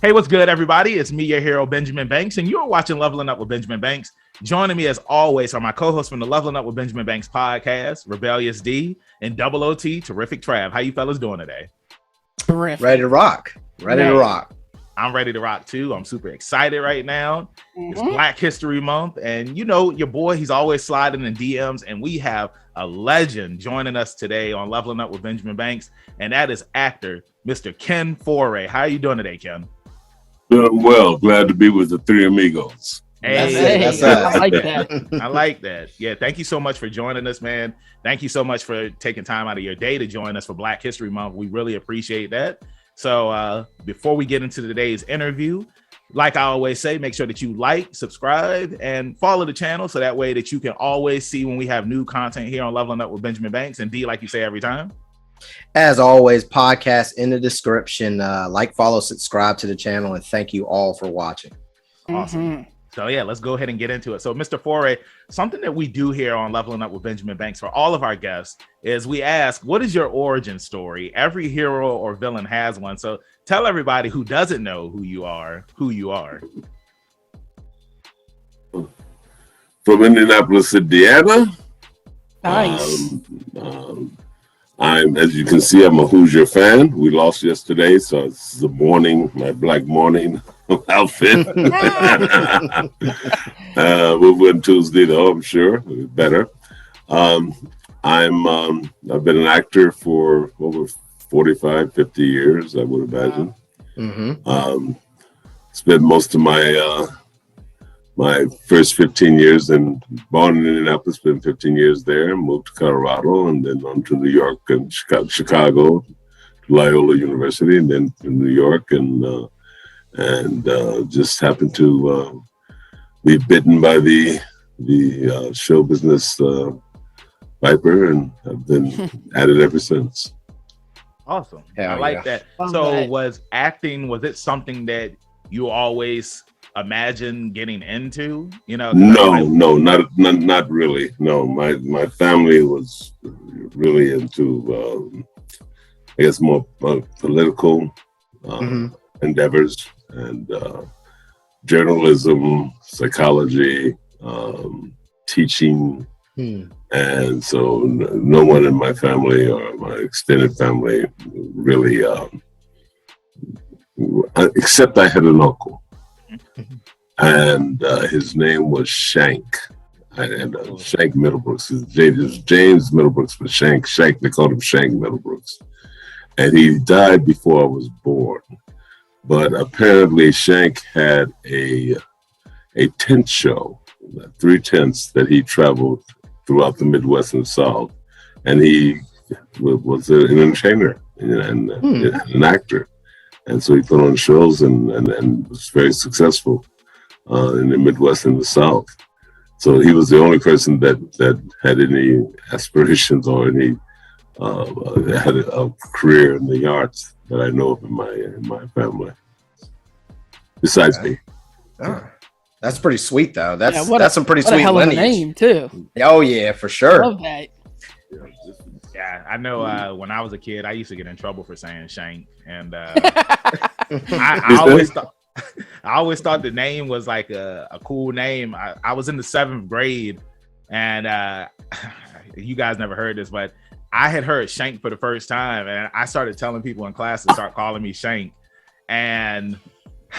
Hey, what's good, everybody? It's me, your hero, Benjamin Banks, and you're watching Leveling Up with Benjamin Banks. Joining me, as always, are my co-hosts from the Leveling Up with Benjamin Banks podcast, Rebellious D, and Double OT, Terrific Trav. How you fellas doing today? Terrific. Ready to rock. Ready to rock. I'm ready to rock, too. I'm super excited right now. It's Black History Month, and you know, your boy, he's always sliding in DMs, and we have a legend joining us today on Leveling Up with Benjamin Banks, and that is actor Mr. Ken Foree. How are you doing today, Ken? Doing well. Glad to be with the three amigos. Hey, I like that. I like that. Yeah, thank you so much for joining us, man. Thank you so much for taking time out of your day to join us for Black History Month. We really appreciate that. So before we get into today's interview, like I always say, make sure that you like, subscribe, and follow the channel so that way that you can always see when we have new content here on Leveling Up with Benjamin Banks. And D, like you say every time. As always, podcast in the description. Like, follow, subscribe to the channel, and thank you all for watching. Awesome. So yeah, let's go ahead and get into it. So Mr. Foree, something that we do here on Leveling Up with Benjamin Banks for all of our guests is we ask, what is your origin story? Every hero or villain has one. So tell everybody who doesn't know who you are. From Indianapolis, Indiana. Nice. I'm, as you can see, I'm a Hoosier fan. We lost yesterday, so it's the morning, my black morning outfit. We'll win Tuesday, though, I'm sure. Better. I've been an actor for over 45, 50 years, I would imagine. Spent most of my first 15 years born in Indianapolis, spent 15 years there, moved to Colorado, and then on to New York and Chicago, to Loyola University, and then to New York, and just happened to be bitten by the show business viper, and I've been at it ever since. Awesome. Hell I like yeah. that. Love So that. was it something that you always imagine getting into? You know? No, not really. No, my family was really into I guess more political endeavors and journalism, psychology, teaching, and so no one in my family or my extended family really, except I had an uncle. And his name was Shank. And Shank Middlebrooks. His name is James Middlebrooks, but Shank, they called him Shank Middlebrooks. And he died before I was born. But apparently Shank had a tent show, 3 tents that he traveled throughout the Midwest and South. And he was an entertainer and an actor. And so he put on shows and was very successful in the Midwest and the South. So he was the only person that had any aspirations or any had a career in the arts that I know of in my family. Besides me. Oh, that's pretty sweet, though. That's some pretty what sweet a hell of a lineage. name too. Oh yeah, for sure. Love that. Yeah, I know. When I was a kid, I used to get in trouble for saying Shank, and I always thought the name was like a cool name. I was in the 7th grade, and you guys never heard this, but I had heard Shank for the first time, and I started telling people in class to start calling me Shank, and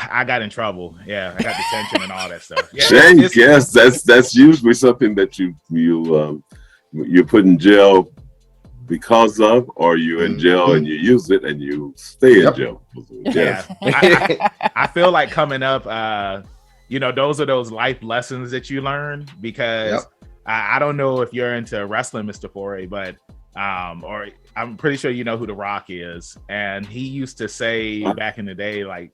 I got in trouble. Yeah, I got detention and all that stuff. Yeah, Shank, yes, that's usually something that you put in jail because of, or you're in jail and you use it and you stay in jail. Yeah, I feel like coming up, those are those life lessons that you learn, because I don't know if you're into wrestling, Mr. Foree, but or I'm pretty sure you know who The Rock is, and he used to say back in the day, like,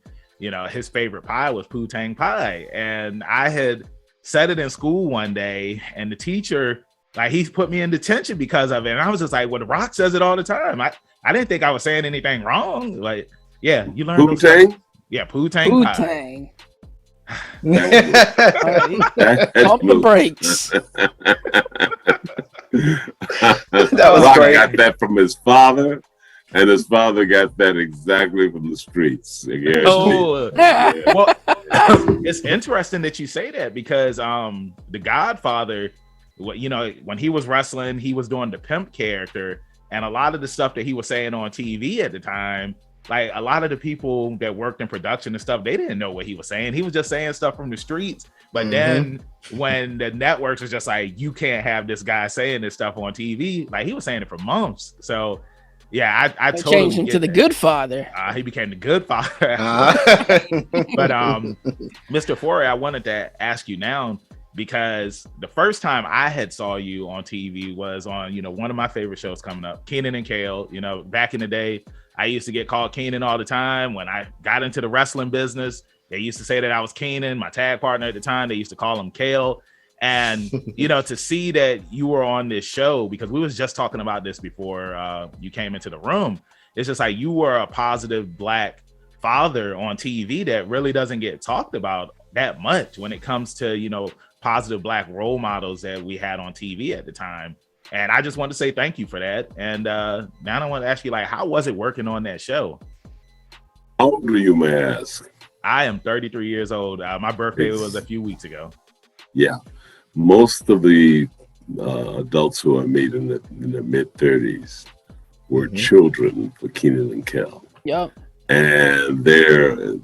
his favorite pie was Poo-Tang pie, and I had said it in school one day, and the teacher, like, he put me in detention because of it. And I was just like, well, The Rock says it all the time. I didn't think I was saying anything wrong. Like, yeah, you learn Poo-Tang? Yeah, Poo-Tang. Poo-Tang. Pump the brakes. That was Rock great. got that from his father. And his father got that exactly from the streets. I guarantee. Oh, Yeah. well, it's interesting that you say that because the Godfather, when he was wrestling, he was doing the pimp character, and a lot of the stuff that he was saying on TV at the time, like a lot of the people that worked in production and stuff, they didn't know what he was saying. He was just saying stuff from the streets. But then when the networks was just like, you can't have this guy saying this stuff on TV, like he was saying it for months. So yeah, I totally changed him get to the that. good father. He became the good father. But Mr. Foree, I wanted to ask you now, because the first time I had saw you on TV was on, one of my favorite shows coming up, Kenan and Kel. Back in the day, I used to get called Kenan all the time. When I got into the wrestling business, they used to say that I was Kenan. My tag partner at the time, they used to call him Kel. And, to see that you were on this show, because we was just talking about this before you came into the room, it's just like you were a positive Black father on TV that really doesn't get talked about that much when it comes to, positive Black role models that we had on TV at the time. And I just want to say thank you for that. And now I want to ask you, like, how was it working on that show? How old are you, may I ask? I am 33 years old. My birthday was a few weeks ago. Yeah. Most of the adults who I meet in the mid 30s were children for Kenan and Kel. Yep. And they're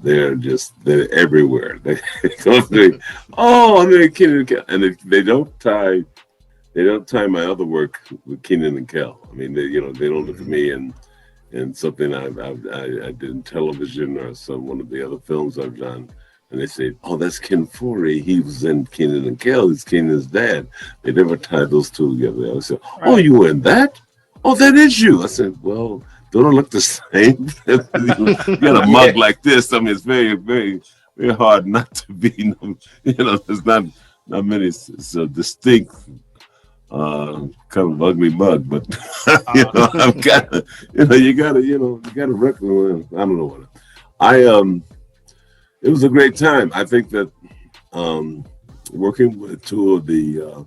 everywhere. They go through, I'm in Kenan and Kel, and they don't tie my other work with Kenan and Kel. I mean, they don't look at me and something I did in television or one of the other films I've done, and they say, "Oh, that's Ken Foree. He was in Kenan and Kel. He's Kenan's dad." They never tied those two together. I said, "Oh, you were in that? Oh, that is you." I said, "Well, don't look the same." You got a mug like this. I mean, it's very, very, very hard not to be. There's not many distinct kind of ugly mug, but I've got you gotta recognize. I don't know what it was a great time. I think that working with two of the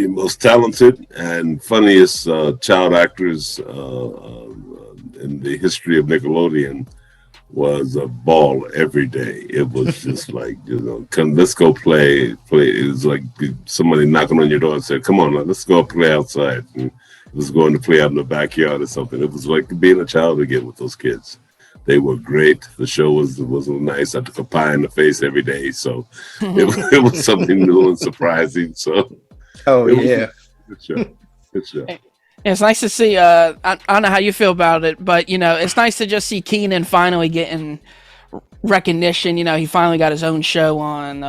most talented and funniest child actors in the history of Nickelodeon was a ball every day. It was just like, let's go play. It was like somebody knocking on your door and said, "Come on, let's go play outside." And it was going to play out in the backyard or something. It was like being a child again with those kids. They were great. The show was nice. I took a pie in the face every day, so it was something new and surprising. So, good show. Good show. It's nice to see. I don't know how you feel about it, but it's nice to just see Kenan finally getting recognition. He finally got his own show on.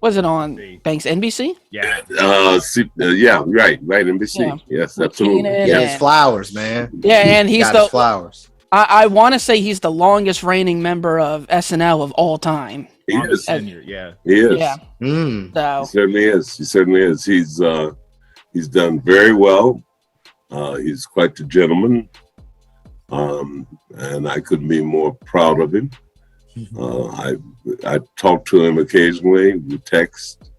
Was it on Banks NBC? Yeah. Right. NBC. Yeah. Yes, absolutely. His flowers, man. Yeah, and he's got his flowers. I want to say he's the longest reigning member of SNL of all time. He is. Yeah. He is. Yeah. So. He certainly is. He's done very well. He's quite the gentleman, and I couldn't be more proud of him. I talk to him occasionally. We text,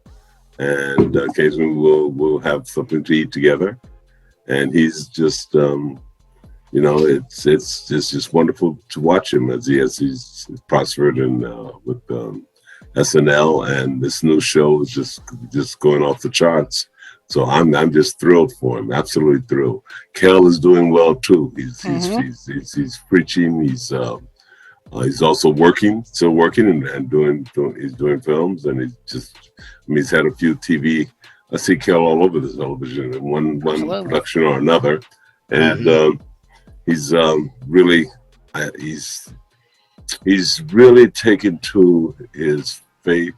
and occasionally we'll have something to eat together. And he's just, it's just wonderful to watch him as he's prospered and with SNL, and this new show is just going off the charts. So I'm just thrilled for him, absolutely thrilled. Kel is doing well too. He's preaching. He's also still working and doing films, and he's had a few TV. I see Kel all over the television in one production or another, and he's really taken to his faith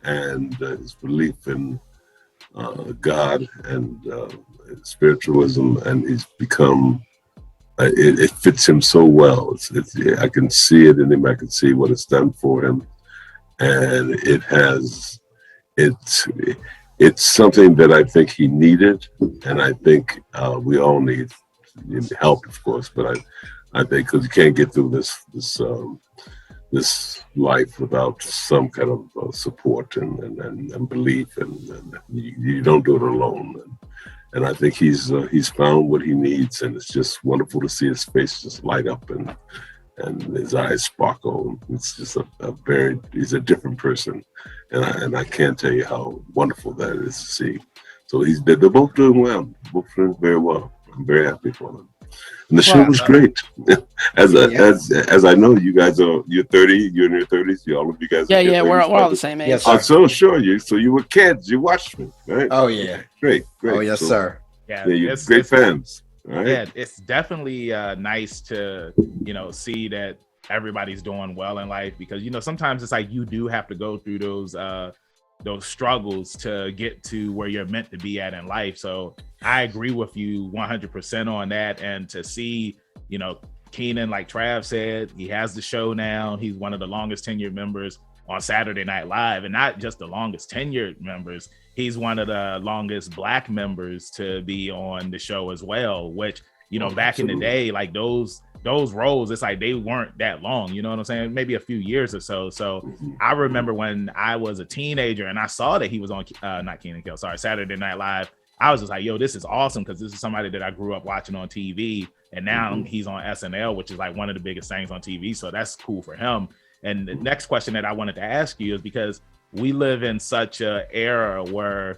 and his belief in God and spiritualism, and he's become it fits him so well. I can see it in him. I can see what it's done for him, and it's something that I think he needed, and I think we all need help, of course. But I think because you can't get through this life without some kind of support and belief, and you don't do it alone. and I think he's found what he needs, and it's just wonderful to see his face just light up and his eyes sparkle. It's just he's a different person, and I can't tell you how wonderful that is to see. So they're both doing well, both doing very well. I'm very happy for them. And the show was great. As I know, you guys you're 30, you're in your 30s, all of you guys. Yeah, we're all the same age. Yes, I'm so sure so you were kids, you watched me, right? Oh yeah, great. Oh yes, sir. Yeah, you're great fans. Right? Yeah, it's definitely nice to see that everybody's doing well in life, because sometimes it's like you do have to go through those struggles to get to where you're meant to be at in life. So I agree with you 100% on that. And to see, Kenan, like Trav said, he has the show now. He's one of the longest tenured members on Saturday Night Live, and not just the longest tenured members. He's one of the longest Black members to be on the show as well, which, back in the day, like those roles, it's like they weren't that long, you know what I'm saying? Maybe a few years or so. So I remember when I was a teenager and I saw that he was on not Kenan and Kel, sorry, Saturday Night Live. I was just like, yo, this is awesome, because this is somebody that I grew up watching on TV, and now he's on SNL, which is like one of the biggest things on TV. So that's cool for him. And the next question that I wanted to ask you is, because we live in such an era where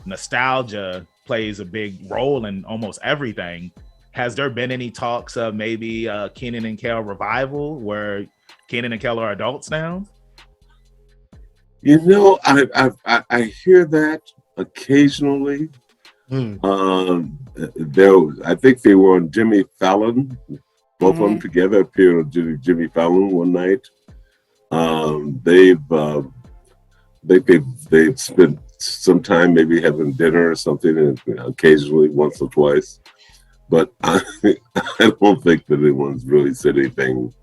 nostalgia plays a big role in almost everything. Has there been any talks of maybe Kenan and Kel revival, where Kenan and Kel are adults now? I hear that occasionally. I think they were on Jimmy Fallon. Both of them together appeared on Jimmy Fallon one night. They've spent some time maybe having dinner or something, and occasionally once or twice. But I don't think that anyone's really said anything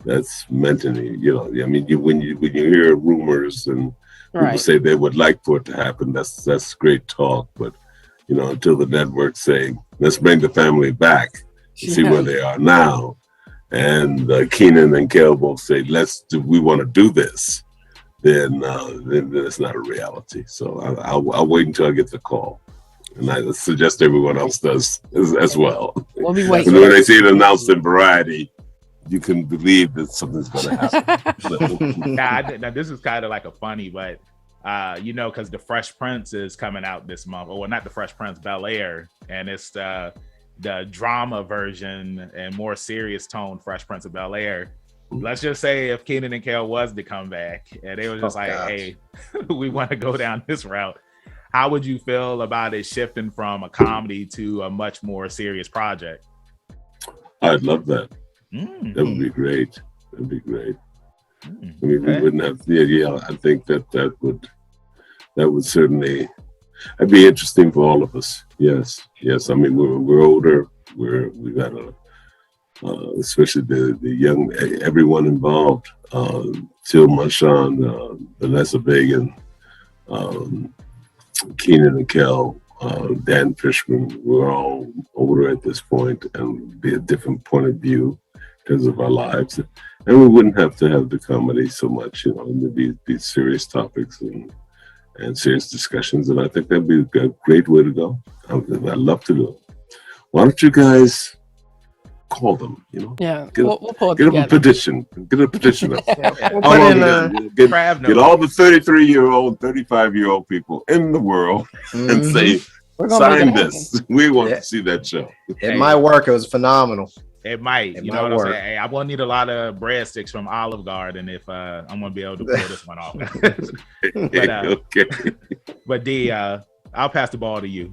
that's meant any. I mean, when you hear rumors and people say they would like for it to happen, that's great talk. But until the networks say, let's bring the family back, see where they are now, and Kenan and Kel both say, we want to do this, then it's not a reality. So I'll wait until I get the call. And I suggest everyone else does as well. We'll be waiting. When they see it announced in Variety, you can believe that something's going to happen. Now, this is kind of like a funny, but because the Fresh Prince is coming out this month, or not the Fresh Prince, Bel-Air, and it's the drama version and more serious tone Fresh Prince of Bel-Air. Let's just say if Kenan and Kel was to come back, and they were just hey, we want to go down this route. How would you feel about it shifting from a comedy to a much more serious project? I'd love that. That would be great. That'd be great. I mean, we wouldn't have. I think that would certainly. It'd be interesting for all of us. Yes. I mean, we're older. We got especially the young, everyone involved. Till Marshawn, Vanessa Bagan, Kenan and Kel, Dan Fishman, we're all older at this point, and be a different point of view in terms of our lives. And we wouldn't have to have the comedy so much, and there'd be serious topics and serious discussions. And I think that'd be a great way to go. I'd love to do it. Why don't you guys call them, Yeah, we'll pull it get together. a petition. Get a petition up. We'll put in, Get all the 33-year-old, 35-year-old people in the world and say, sign this. We want to see that show. It might work. It was phenomenal. It might. You know what I'm saying? Hey, I'm going to need a lot of breadsticks from Olive Garden if I'm going to be able to pull this one off. But D, I'll pass the ball to you.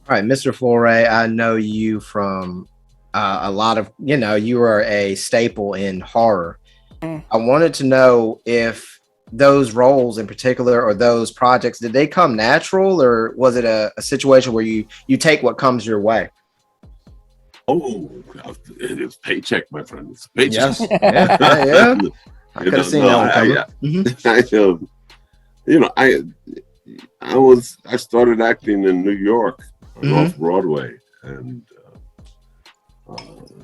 All right, Mr. Foree, I know you from a lot of, you are a staple in horror. I wanted to know if those roles in particular, or those projects, did they come natural, or was it a situation where you take what comes your way? Oh, it is paycheck, my friend. It's paycheck. Yes. Yeah. I could have seen that one coming. I started acting in New York off Broadway, and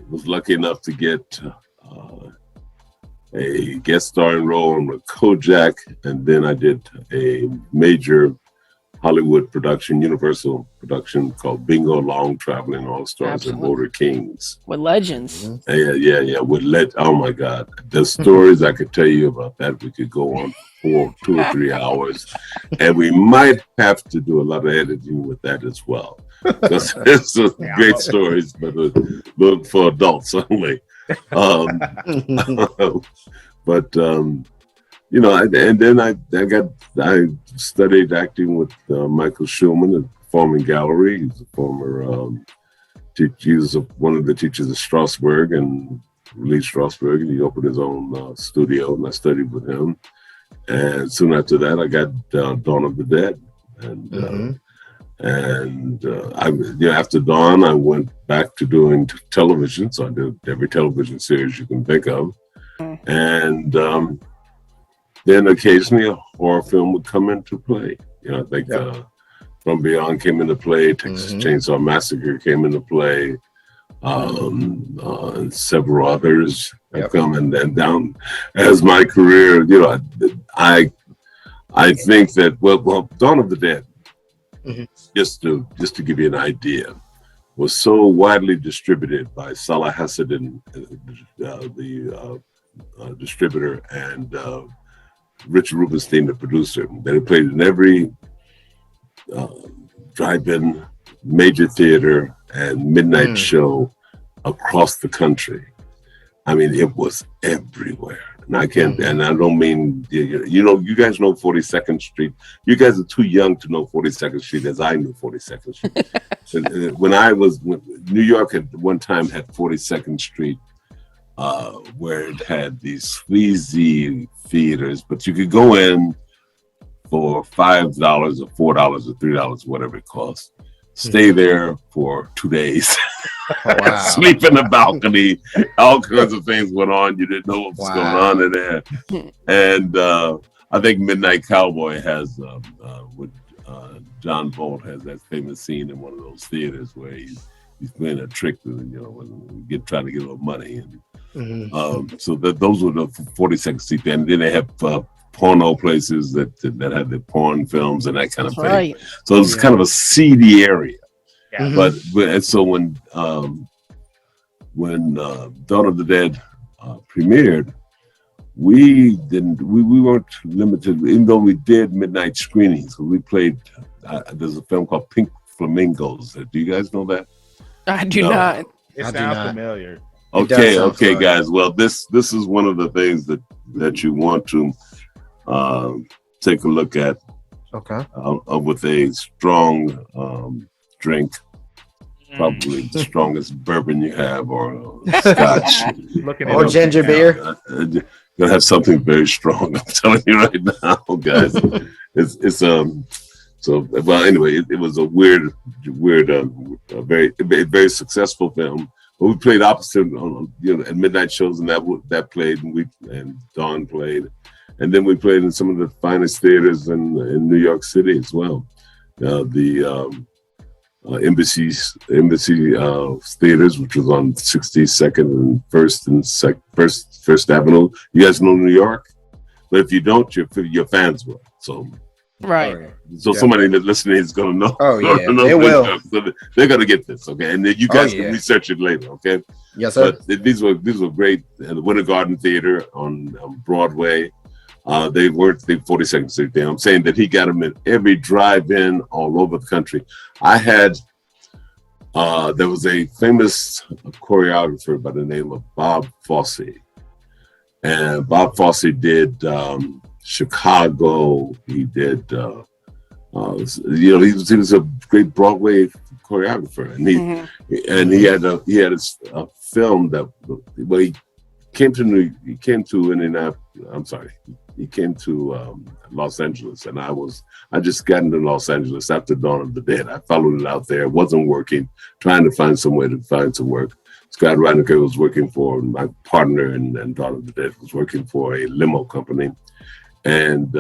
was lucky enough to get a guest starring role on Kojak, and then I did a major Hollywood production, Universal production called Bingo Long Traveling All Stars and Absolutely. Motor Kings. With legends. Yeah. Oh my God, the stories I could tell you about that, we could go on for 2 or 3 hours, and we might have to do a lot of editing with that as well, because it's great stories, but for adults only. But you know, and then I studied acting with Michael Schulman at the Performing Gallery. He's a former he was one of the teachers at Strasberg and Lee Strasberg, and he opened his own studio, and I studied with him. And soon after that, I got Dawn of the Dead, and after Dawn, I went back to doing television. So I did every television series you can think of, and then occasionally a horror film would come into play. You know, I think From Beyond came into play, Texas Chainsaw Massacre came into play, and several others have come and down as my career. You know, I think that well, Dawn of the Dead, just to give you an idea, was so widely distributed by Salah Hassanin, the distributor, and Richard Rubenstein, the producer, that it played in every drive-in, major theater, and midnight show across the country. I mean, it was everywhere. And I can't, and I don't mean, you know, you guys know 42nd Street. You guys are too young to know 42nd Street as I knew 42nd Street. When New York at one time had 42nd Street, where it had these sleazy theaters, but you could go in for $5 or $4 or $3, whatever it costs. Stay there for 2 days. Wow. Sleep in the balcony. All kinds of things went on. You didn't know what was going on in there. And I think Midnight Cowboy has, with John Bolt has that famous scene in one of those theaters where he's playing a trick, you know, trying to get a little money. And so those were the 42nd Street. And then they have porno places that had the porn films and that kind of thing. Right. So it's kind of a seedy area. Yeah. But so when Dawn of the Dead premiered, we weren't limited, even though we did midnight screenings. We played. There's a film called Pink Flamingos. Do you guys know that? I do not. It sounds familiar. Okay, guys. Well, this is one of the things that you want to take a look at. Okay. With a strong drink, probably the strongest bourbon you have, or scotch, or ginger beer. Gonna have something very strong. I'm telling you right now, guys. It's So, well, anyway, it was a weird, very successful film. But we played opposite at midnight shows, and that played, and Dawn played, and then we played in some of the finest theaters in New York City as well. The Embassy theaters, which was on 62nd and First Avenue. You guys know New York, but if you don't, your fans will. So. Right. So somebody that's listening is going to know. Oh, yeah. They will. So they're going to get this, okay? And then you guys can research it later, okay? Yes, sir. But these were great. The Winter Garden Theater on Broadway. They weren't the 42nd Street there. I'm saying that he got them in every drive-in all over the country. I had, there was a famous choreographer by the name of Bob Fosse. And Bob Fosse did Chicago. He did, he was a great Broadway choreographer, and he had a film that he came to Los Angeles, and I just got into Los Angeles after Dawn of the Dead. I followed it out there. It wasn't working, trying to find some way to find some work. Scott Reiniger was working for my partner, and Dawn of the Dead was working for a limo company. And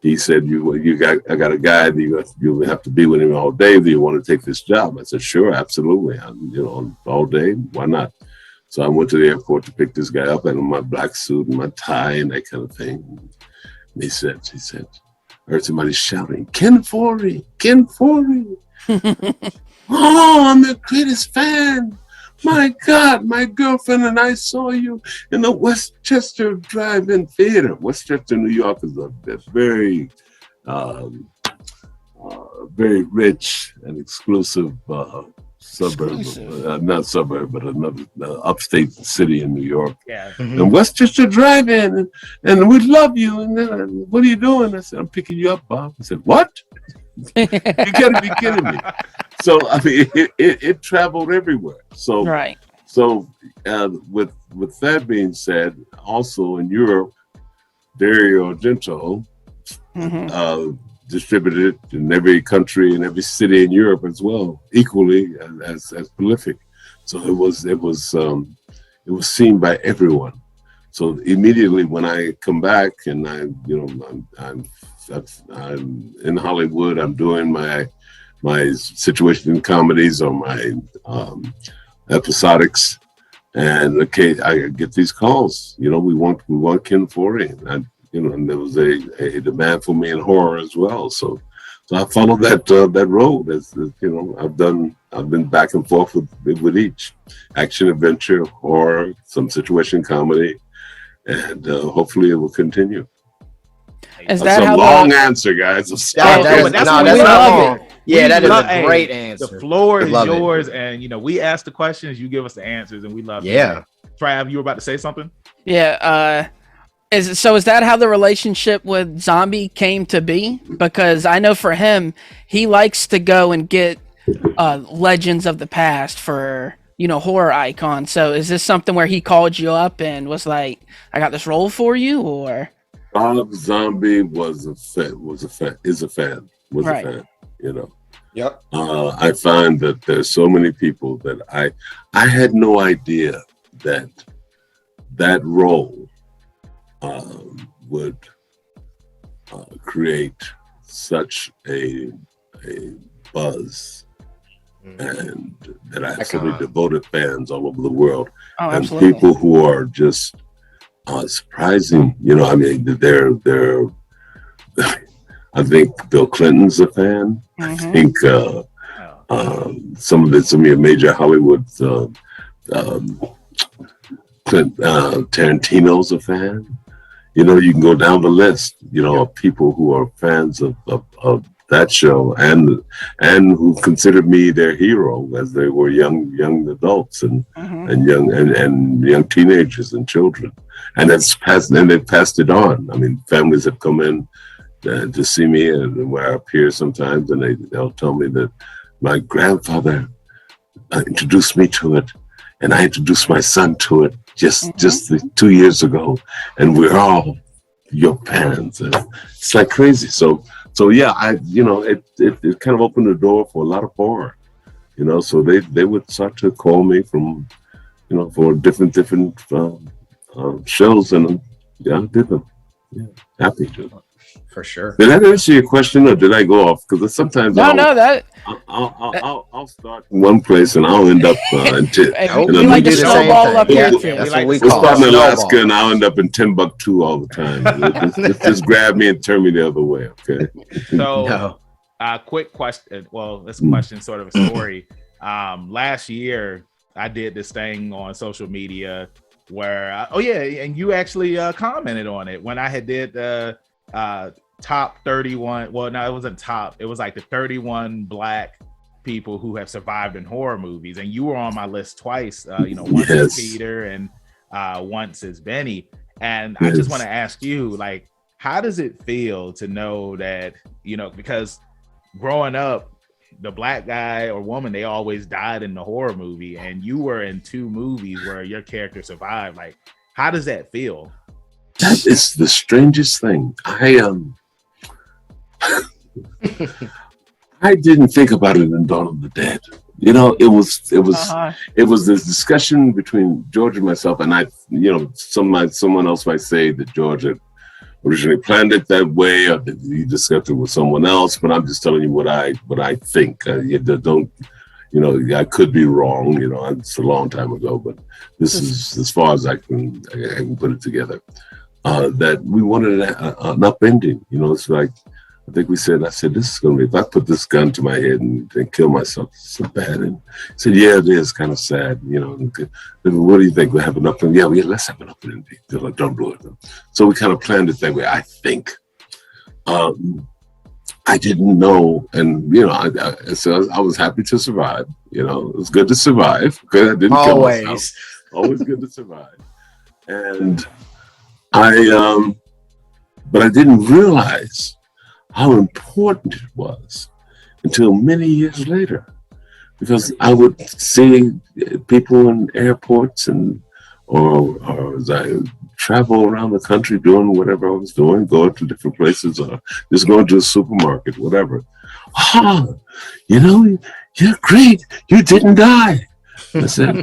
he said, I got a guy, you have to be with him all day. Do you want to take this job? I said, sure, absolutely. All day, why not? So I went to the airport to pick this guy up, and in my black suit and my tie and that kind of thing. And he said, I heard somebody shouting, Ken Foree, Ken Foree. Oh, I'm your greatest fan. My God, my girlfriend and I saw you in the Westchester Drive-In Theater. Westchester, New York is a very, very rich and exclusive suburb, not suburb, but another upstate city in New York. Yeah. Mhm. And Westchester Drive-In, and we love you. And then, what are you doing? I said, I'm picking you up, Bob. I said, what? You gotta be kidding me. So I mean, it traveled everywhere. So Right. So with that being said, also in Europe, Dario Argento distributed in every country and every city in Europe as well, equally as prolific. So it was seen by everyone. So immediately when I come back and I'm in Hollywood, I'm doing my situation comedies or my episodics, and okay, I get these calls. We want Ken Foree, and there was a demand for me in horror as well. So I followed that road. As I've been back and forth with each action, adventure, horror, some situation comedy, and hopefully it will continue. Is That's that a how long answer, guys. That's not long. Yeah, that is a great answer. The floor is Love yours, and we ask the questions, you give us the answers, and we love it. Yeah. Trav, you were about to say something? Yeah. Is that how the relationship with Zombie came to be? Because I know for him, he likes to go and get legends of the past for horror icons. So is this something where he called you up and was like, "I got this role for you," or? Rob Zombie is a fan. Yep. I find that there's so many people that I had no idea that role would create such a buzz, and that I have so many devoted fans all over the world, Oh, and absolutely. people who are just surprising. I mean, they're I think Bill Clinton's a fan. I think some of your major Hollywood Tarantino's a fan. You can go down the list, of people who are fans of that show and who considered me their hero as they were young adults and young teenagers and children. And they've passed it on. I mean, families have come in to see me and where I appear sometimes, and they'll tell me that my grandfather introduced me to it, and I introduced my son to it just 2 years ago, and we're all your fans. And it's like crazy. So yeah, it kind of opened the door for a lot of horror. So they would start to call me from for different shows, and I did them. Yeah, happy to. For sure. Did that answer your question, or did I go off? Because sometimes I'll start in one place and I'll end up in we like to snowball up here. That's what we we'll call start in Alaska snowball. and I'll end up in Timbuktu all the time. just grab me and turn me the other way, okay? So, quick question. Well, this question sort of a story. Last year, I did this thing on social media where, and you actually commented on it when I had did the top 31. Well, no, it wasn't top. It was like the 31 Black people who have survived in horror movies, and you were on my list twice. Once as Peter and once as Benny. And I just want to ask you, like, how does it feel to know that because growing up, the Black guy or woman, they always died in the horror movie, and you were in 2 movies where your character survived. Like, how does that feel? That is the strangest thing. I didn't think about it in Dawn of the Dead. It was this discussion between George and myself, and someone else might say that George had originally planned it that way, or that he discussed it with someone else. But I'm just telling you what I think. I could be wrong. It's a long time ago, but this is as far as I can put it together. That we wanted an upending. It's like I think I said, this is going to be, if I put this gun to my head and kill myself, it's so bad. And he said, yeah, it is kind of sad. You know, what do you think? We'll have an opening? Yeah, let's have an opening. Don't blow it. So we kind of planned it that way, I think. I didn't know. And, you know, so I was happy to survive. You know, it was good to survive because I didn't kill myself. Always good to survive. And but I didn't realize how important it was until many years later, because I would see people in airports or as I travel around the country doing whatever I was doing, going to different places or just going to a supermarket, whatever. You know, you're great. You didn't die. I said,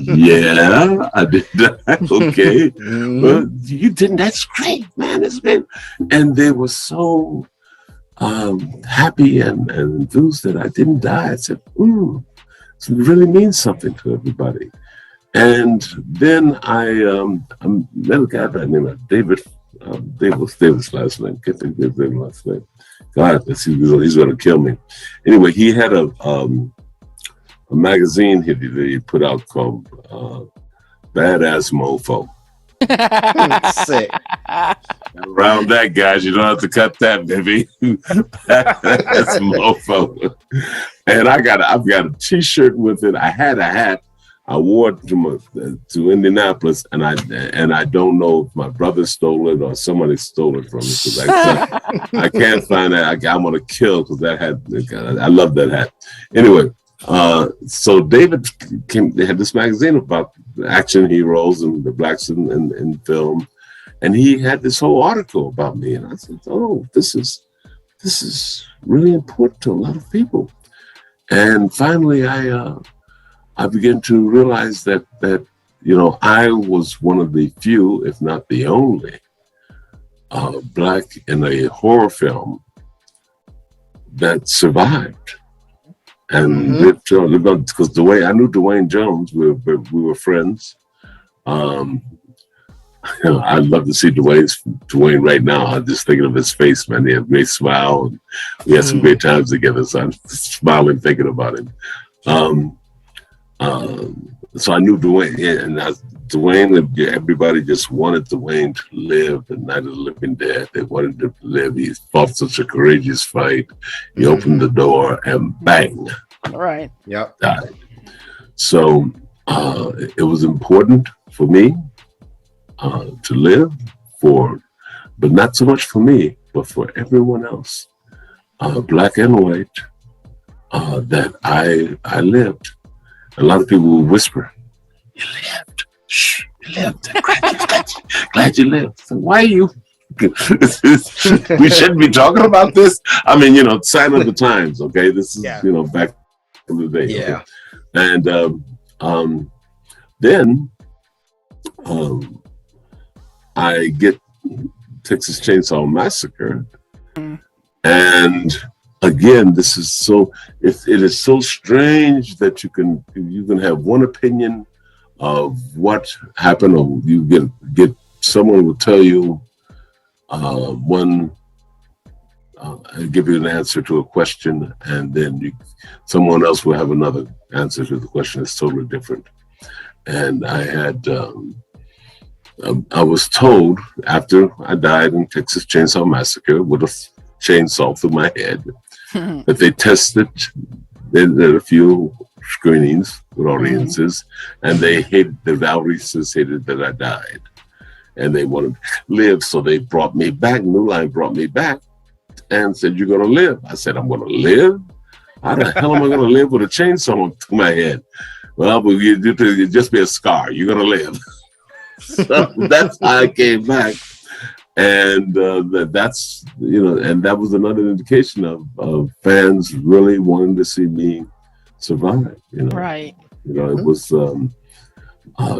yeah, I did die. Okay. Well, you didn't. That's great, man. It's been, and they were so happy and enthused that I didn't die. I said, it really means something to everybody. And then I met a guy by the name of David's last name. Can't think of his last name. God, he's going to kill me. Anyway, he had a magazine he put out called Badass Mofo. Sick. Around that, guys, you don't have to cut that, baby. That's Mofo. And I've got a T-shirt with it. I had a hat. I wore it to Indianapolis, and I don't know if my brother stole it or somebody stole it from me, because I can't find that. I'm gonna kill because that hat. I love that hat. Anyway, so David they had this magazine about action heroes and the blacks in film, and he had this whole article about me, and I said, "Oh, this is really important to a lot of people." And finally, I began to realize that you know, I was one of the few, if not the only, black in a horror film that survived and lived on. Because I knew Dwayne Jones. We were friends. You know, I'd love to see Dwayne right now. I'm just thinking of his face, man. He had a great smile, and we had some great times together. So I'm smiling thinking about him. So I knew Dwayne, and Dwayne, everybody just wanted Dwayne to live, and not a living dead. They wanted him to live. He fought such a courageous fight. He opened the door, and bang. All right. Yep. Died. So it was important for me to live but not so much for me, but for everyone else, black and white, that I lived. A lot of people will whisper, "You lived. Shh, you lived. Glad you lived." So why are you? We shouldn't be talking about this. I mean, you know, sign of the times. Okay, this is you know, back in the day. Yeah. Okay? And then I get Texas Chainsaw Massacre, and again, this is it is so strange that you can have one opinion of what happened, or you get someone will tell you give you an answer to a question, and then someone else will have another answer to the question that's totally different. And I had I was told after I died in Texas Chainsaw Massacre with a chainsaw through my head, that they tested. They did a few screenings with audiences, and the audiences hated that I died, and they wanted to live. So they brought me back. New Line brought me back and said, "You're gonna live." I said, "I'm gonna live? How the hell am I gonna live with a chainsaw through my head?" "Well, you just be a scar. You're gonna live." So that's how I came back. And that's, you know, and that was another indication of fans really wanting to see me survive, you know. Right. You know, it was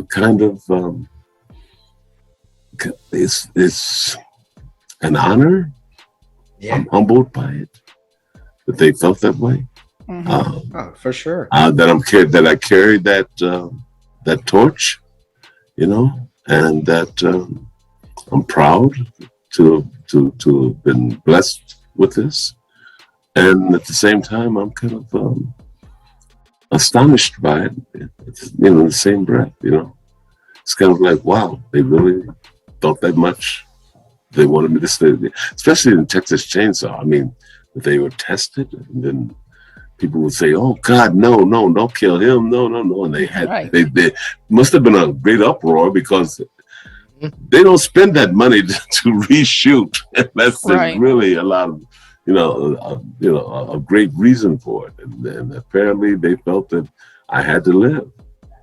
kind of it's an honor. Yeah. I'm humbled by it that they felt that way. For sure. That I carried that torch, you know, and that I'm proud to have been blessed with this, and at the same time, I'm kind of astonished by it. It's, in the same breath, it's kind of like, wow, they really thought that much. They wanted me to stay, especially in Texas Chainsaw. I mean, they were tested, and then people would say, "Oh God, no, don't kill him, no," and they had they must have been a great uproar because they don't spend that money to reshoot. That's really a lot of, a great reason for it, and apparently they felt that I had to live,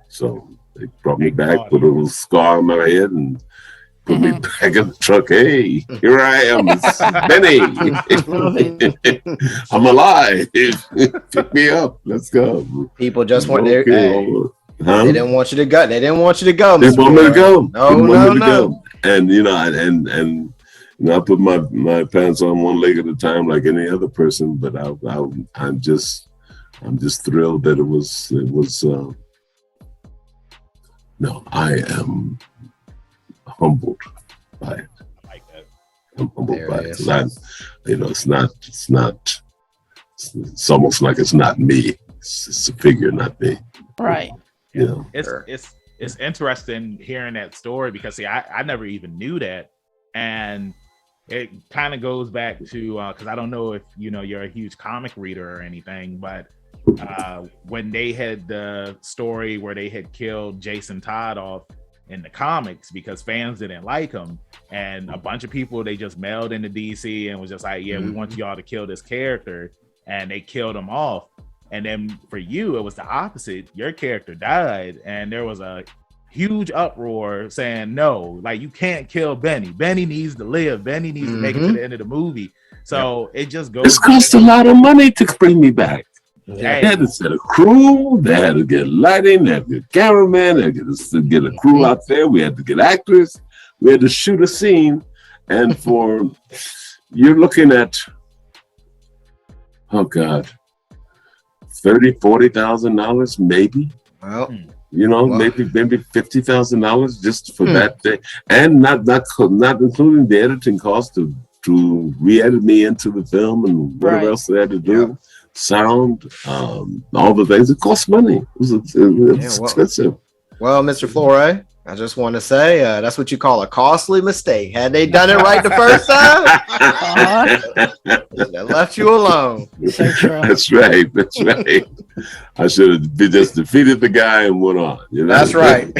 so they brought me back with a little scar on my head and put me back in the truck. Hey, here I am, it's Benny. I'm alive. Pick me up. Let's go. People just want their. They didn't want you to go. They didn't want you to go. They want me to go. No. And I put my pants on one leg at a time, like any other person. But I'm just thrilled that it was. No, I am humbled by it. I like that. I'm humbled by it. It's almost like it's not me. It's a figure, not me. Right. It's interesting hearing that story because I never even knew that, and it kind of goes back to because I don't know if you're a huge comic reader or anything, but when they had the story where they had killed Jason Todd off in the comics because fans didn't like him, and a bunch of people they just mailed into DC and was just like, we want y'all to kill this character, and they killed him off. And then for you, it was the opposite. Your character died, and there was a huge uproar saying, no, like you can't kill Benny. Benny needs to live. Benny needs to make it to the end of the movie. So it just goes. It's cost a lot of money to bring me back. Yeah. They had to set a crew. They had to get lighting. They had to get cameramen. They had to get a crew out there. We had to get actors. We had to shoot a scene. And you're looking at, oh God, $30,000-$40,000 maybe. Well, maybe $50,000 just for that day, and not including the editing cost to re-edit me into the film and whatever else they had to do. Sound, all the things. It costs money. It was expensive. Well, Mr. Foree, I just want to say that's what you call a costly mistake. Had they done it right the first time, they left you alone. That's right. I should have just defeated the guy and went on. That's right.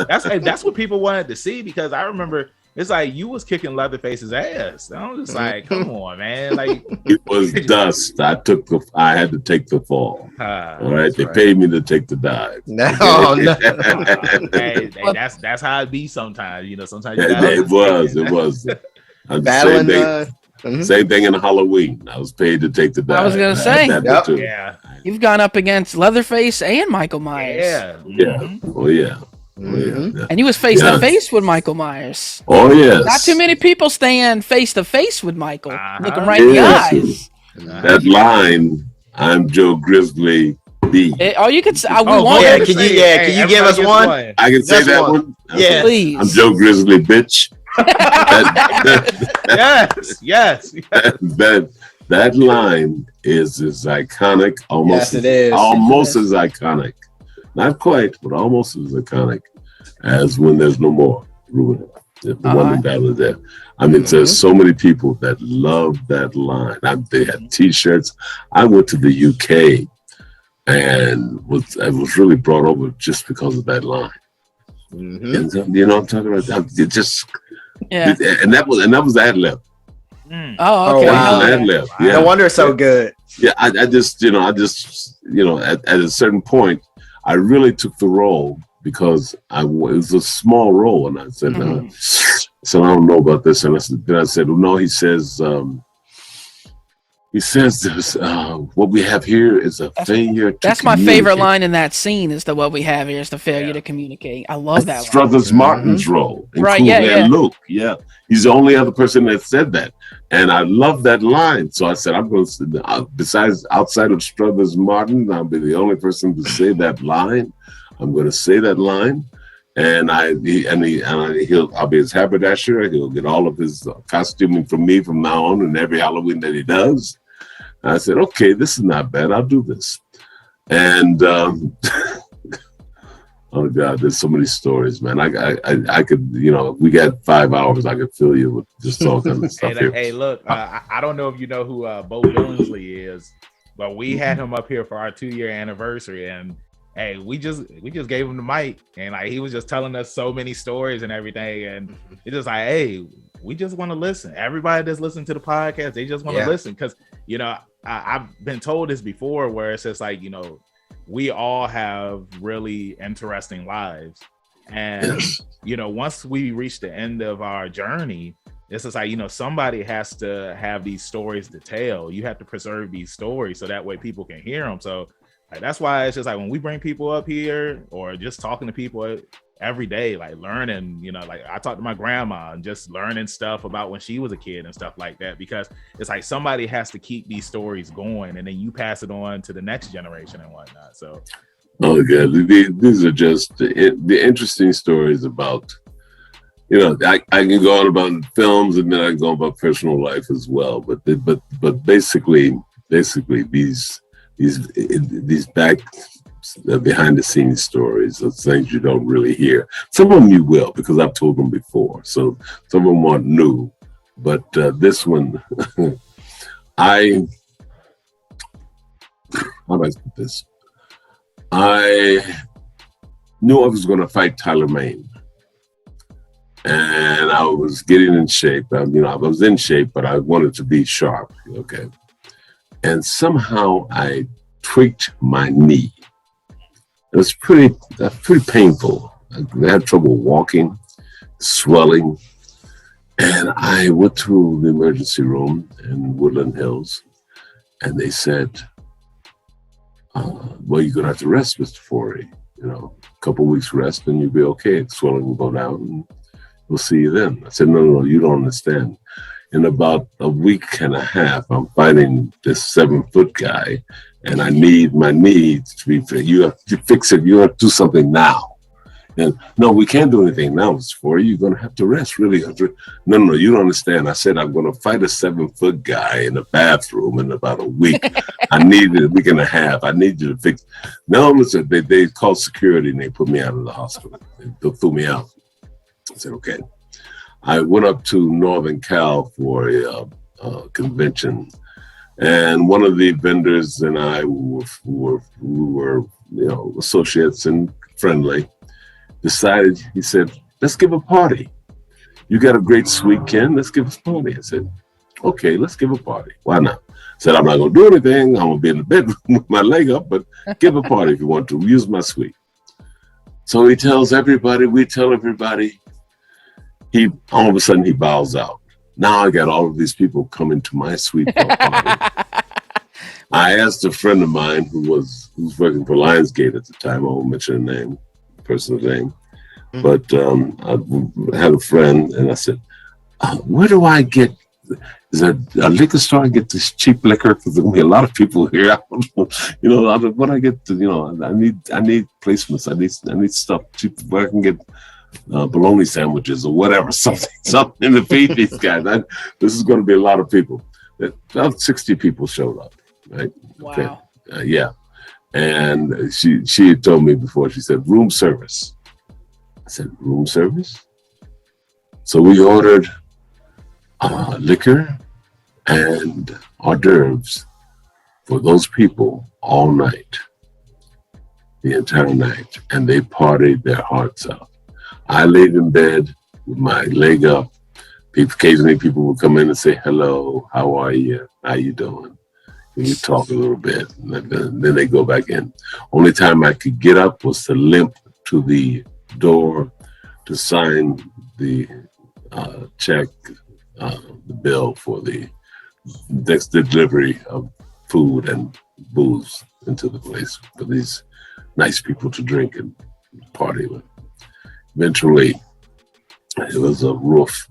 That's what people wanted to see, because I remember it's like you was kicking Leatherface's ass. I was just like, come on, man. Like it was dust. I had to take the fall. All right. They paid me to take the dive. No. Hey, that's how it be sometimes. Sometimes it was. Same thing in Halloween. I was paid to take the dive. I was gonna say, you've gone up against Leatherface and Michael Myers. Yeah. And he was face to face with Michael Myers. Oh yes. Not too many people stand face to face with Michael. Look him right in the eyes. That line, "I'm Joe Grizzly B." You could say. Can you give us one? I can say that one. Yeah, please. I'm Joe Grizzly, bitch. Yes. That line is as iconic, almost as iconic. Not quite, but almost as iconic as "When There's No More." Ruin it. The one that was there. I mean, there's so many people that love that line. They had T-shirts. I went to the UK and I was really brought over just because of that line. And, what I'm talking about? It just and that was ad-lib. Oh, okay. Wow. Ad-lib. Yeah. No wonder it's so good. Yeah, I just at a certain point, I really took the role because it was a small role, and I said, so I don't know about this. And then I said, well, no. He says, this, what we have here is a failure to That's my favorite line in that scene. Is what we have here is the failure to communicate. I love that. Struthers Martin's role, right? Yeah. Luke, he's the only other person that said that, and I love that line. So I said, I'm going to, besides outside of Struthers Martin, I'll be the only person to say that line. I'm going to say that line, And I'll be his haberdasher. He'll get all of his costuming from me from now on, and every Halloween that he does. And I said, okay, this is not bad. I'll do this. And oh God, there's so many stories, man. I could, if we got 5 hours, I could fill you with just all kinds of stuff here. Hey, look, I don't know if you know who Bo Billingsley is, but we had him up here for our 2-year anniversary, and hey, we just gave him the mic, and like he was just telling us so many stories and everything, and it's just like, hey, we just want to listen. Everybody that's listening to the podcast, they just want to listen, because I've been told this before, where it's just like, we all have really interesting lives, and once we reach the end of our journey, it's just like, somebody has to have these stories to tell. You have to preserve these stories so that way people can hear them. So like, that's why it's just like when we bring people up here or just talking to people every day, like learning, like I talked to my grandma and just learning stuff about when she was a kid and stuff like that, because it's like somebody has to keep these stories going, and then you pass it on to the next generation and whatnot. So, oh God, these are just the interesting stories about, I can go on about films, and then I can go on about personal life as well. But basically these back behind the scenes stories of things you don't really hear. Some of them you will, because I've told them before. So some of them aren't new, but this one, how do I put this? I knew I was going to fight Tyler Mane, and I was getting in shape. I was in shape, but I wanted to be sharp. Okay. And somehow I tweaked my knee. It was pretty painful. I had trouble walking, swelling. And I went to the emergency room in Woodland Hills, and they said, well, you're going to have to rest, Mr. Foree. A couple of weeks rest, and you'll be okay. The swelling will go down, and we'll see you then. I said, no, you don't understand. In about a week and a half, I'm fighting this 7-foot guy, and I need my knee to be fixed. You have to fix it. You have to do something now. And no, we can't do anything now, Mr. Foree. You're going to have to rest, really. No, you don't understand. I said, I'm going to fight a 7-foot guy in the bathroom in about a week. I need a week and a half. I need you to fix. No, listen, they called security, and they put me out of the hospital. They threw me out. I said, okay. I went up to Northern Cal for a convention, and one of the vendors and I we were associates and friendly. Decided, he said, let's give a party. You got a great suite, Ken. Let's give a party. I said, okay, let's give a party. Why not? I said, I'm not going to do anything. I'm going to be in the bedroom with my leg up, but give a party if you want to. Use my suite. So we tell everybody. All of a sudden he bows out. Now I got all of these people coming to my suite for a party. I asked a friend of mine who's working for Lionsgate at the time. I won't mention the name, person's name, but I had a friend, and I said, "Where do I get? Is there a liquor store I get this cheap liquor? Because there's gonna be a lot of people here. What I get? I need placements. I need stuff cheap where I can get." Bologna sandwiches or whatever, something to feed these guys. This is going to be a lot of people. About 60 people showed up, right? Wow. Okay. Yeah. And she had told me before, she said, room service. I said, room service? So we ordered liquor and hors d'oeuvres for those people all night, the entire night, and they partied their hearts out. I laid in bed with my leg up. Occasionally people would come in and say, hello, how are you? How you doing? And we talk a little bit, and then they go back in. Only time I could get up was to limp to the door to sign the check, the bill for the next delivery of food and booze into the place for these nice people to drink and party with. Eventually, it was a roof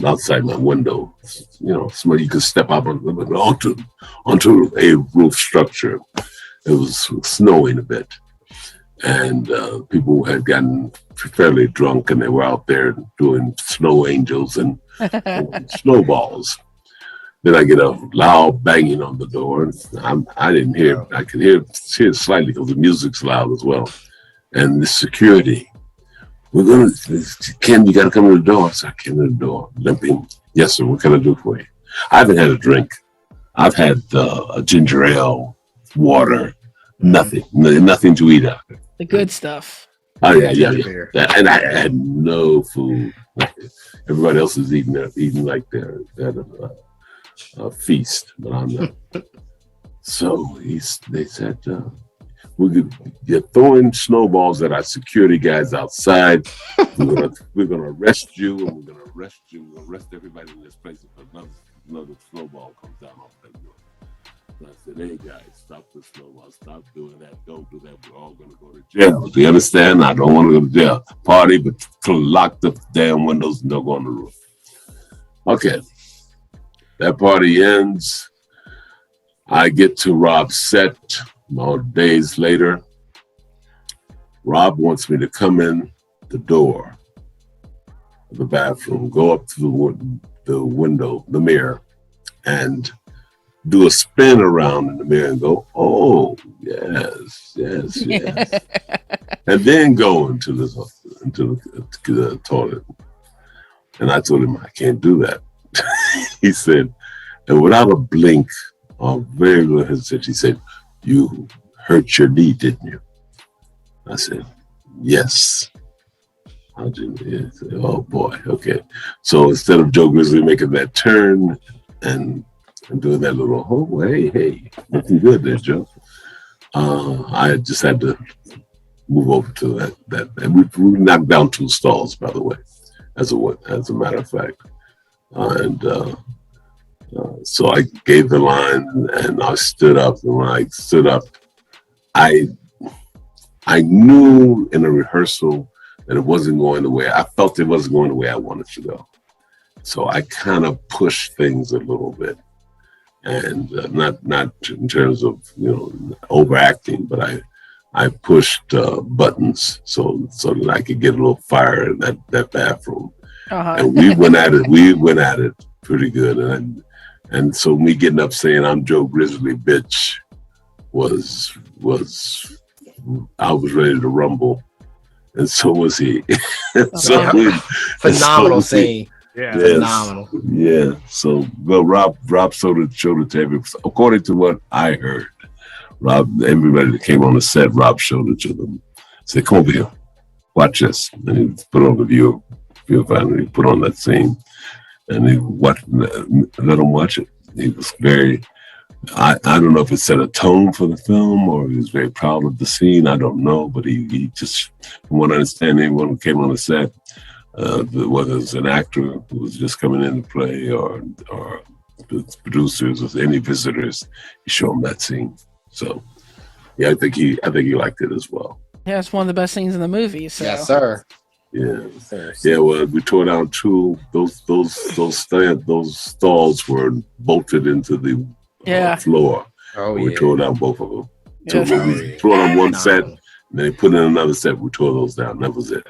outside my window. Somebody you could step up onto a roof structure. It was snowing a bit, and people had gotten fairly drunk, and they were out there doing snow angels and snowballs. Then I get a loud banging on the door. I didn't hear. I could hear it slightly because the music's loud as well. And the security, Ken, you got to come to the door. So I came to the door, limping. Yes, sir. What can I do for you? I haven't had a drink. I've had a ginger ale, water, nothing to eat out there. The good stuff. Oh yeah. And I had no food. Everybody else is eating like they're at a feast, but I'm not. So they said, you're throwing snowballs at our security guys outside. We're gonna arrest you, and we're gonna arrest everybody in this place if another snowball comes down off that door. So I said, hey guys, stop the snowball, stop doing that, don't do that. We're all gonna go to jail. Do you understand? I don't want to go to jail. Party, but lock the damn windows and don't go on the roof. Okay. That party ends. I get to Rob's set days later. Rob wants me to come in the door of the bathroom, go up to the window, the mirror, and do a spin around in the mirror and go, oh, yes. And then go into the toilet. And I told him, I can't do that. He said, and without a blink or very little hesitation, he said, you hurt your knee, didn't you? I said, yes. How'd you? Yeah. Said, oh boy, okay. So instead of Joe Grizzly making that turn and doing that little, oh, hey, looking good there, Joe. I just had to move over to that. And we knocked down 2 stalls, by the way, as a matter of fact. So I gave the line and I stood up. And when I stood up, I knew in a rehearsal that it wasn't going the way I felt it wasn't going the way I wanted to go. So I kind of pushed things a little bit, and not in terms of overacting, but I pushed buttons so that I could get a little fire in that bathroom. Uh-huh. And we went at it pretty good. And so me getting up saying I'm Joe Grizzly bitch was I was ready to rumble, and so was he. Phenomenal scene. Yeah, yes. Phenomenal. Yeah. So Rob showed it to everybody. According to what I heard, everybody that came on the set, Rob showed it to them. Said, come over here, watch this. And he put on the view finally put on that scene. And he let him watch it. He was very, I don't know if it set a tone for the film or he was very proud of the scene. I don't know, but he just, from what I understand, anyone who came on the set, whether it's an actor who was just coming in to play or the producers or any visitors, he showed them that scene. So, yeah, I think he liked it as well. Yeah, it's one of the best scenes in the movie. So. Yes, sir. Yeah. Well, we tore down 2. Those stalls were bolted into the floor. Oh, we tore down both of them. Yes. So we tore on one set, and then they put in another set. We tore those down. That was it.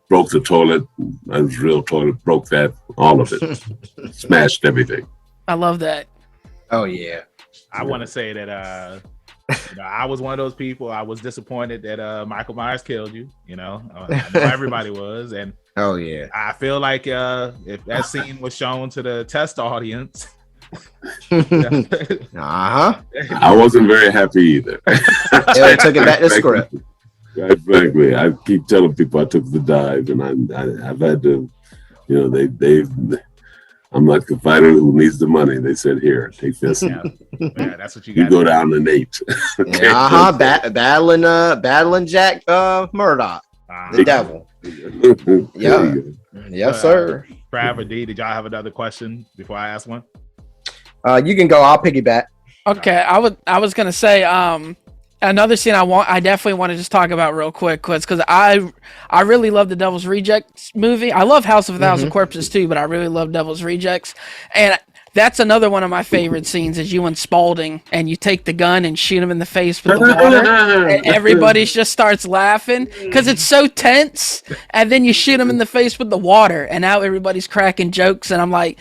Broke the toilet. That was real toilet. Broke that. All of it. Smashed everything. I love that. Oh yeah. I want to say that I was one of those people. I was disappointed that Michael Myers killed you. I know everybody was, and oh yeah. I feel like if that scene was shown to the test audience, I wasn't very happy either. They took it back to script. Exactly. I keep telling people I took the dive, and I've had to, I'm like the fighter who needs the money. They said, "Here, take this." Yeah, that's what you go down to Nate. Okay. Battling Jack Murdoch, the devil. Yeah. Yes, sir. Trav or D, did y'all have another question before I ask one? You can go. I'll piggyback. Okay, I was gonna say another scene I definitely want to just talk about real quick, because I really love the Devil's Rejects movie. I love House of a Thousand Corpses too, but I really love Devil's Rejects. And That's another one of my favorite scenes is you and Spaulding, and you take the gun and shoot him in the face with the water, and everybody just starts laughing because it's so tense, and then you shoot him in the face with the water, and now everybody's cracking jokes, and I'm like,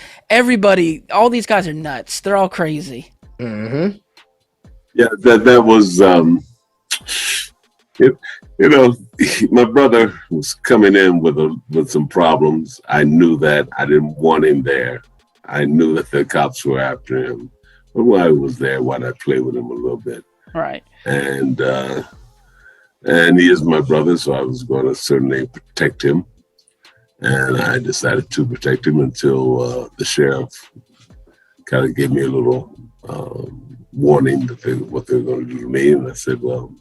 all these guys are nuts. They're all crazy. Mm-hmm. Yeah, that was, my brother was coming in with some problems. I knew that. I didn't want him there. I knew that the cops were after him. But while I was there, why not play with him a little bit? Right. And he is my brother, so I was going to certainly protect him. And I decided to protect him until the sheriff kind of gave me a little warning that what they were going to do to me. And I said, well,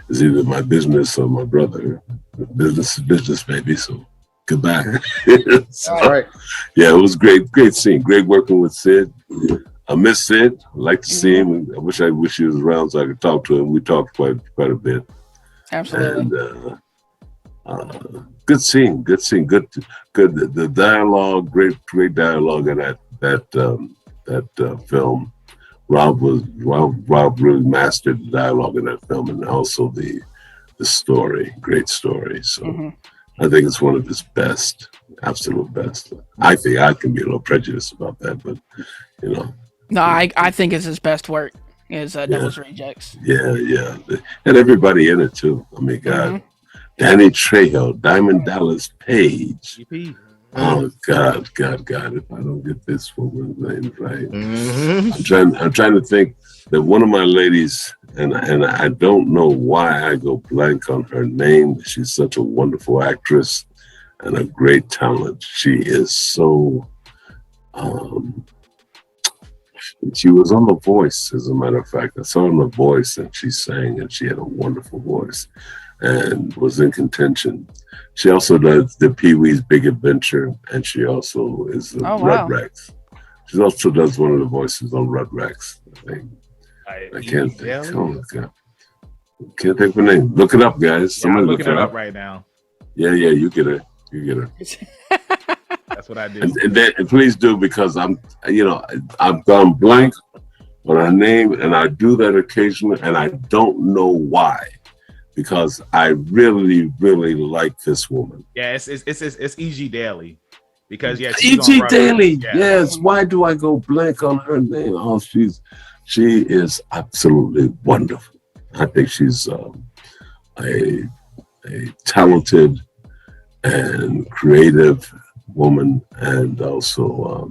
it's either my business or my brother. Business is business, baby. So goodbye. So, All right. Yeah, it was great scene. Great working with Sid. I miss Sid. I like to see him. I wish he was around so I could talk to him. We talked quite a bit. Absolutely. And good scene. Good. The dialogue, great dialogue in that film. Rob really mastered the dialogue in that film, and also the story. Great story. So I think it's one of his best, absolute best. I think I can be a little prejudiced about that, but No, I think it's his best work. Is Devil's Rejects. Yeah, and everybody in it too. I mean, God, Danny Trejo, Diamond Dallas Page. Oh God! If I don't get this woman's name right, I'm trying to think that one of my ladies, and I don't know why I go blank on her name. She's such a wonderful actress and a great talent. She is so. She was on The Voice, as a matter of fact. I saw her on The Voice, and she sang, and she had a wonderful voice, and was in contention. She also does the Pee-wee's Big Adventure, and she also is the Rugrats. She also does one of the voices on Rugrats. I can't think. Oh God, can't think of her name. Look it up, guys. Somebody look it up right now. Yeah, you get her. That's what I do. And please do, because I've gone blank on her name, and I do that occasionally, and I don't know why. Because I really, really like this woman. Yeah, it's E.G. Daily. Because E.G. Daily, yes. Why do I go blank on her name? Oh, she is absolutely wonderful. I think she's a talented and creative woman, and also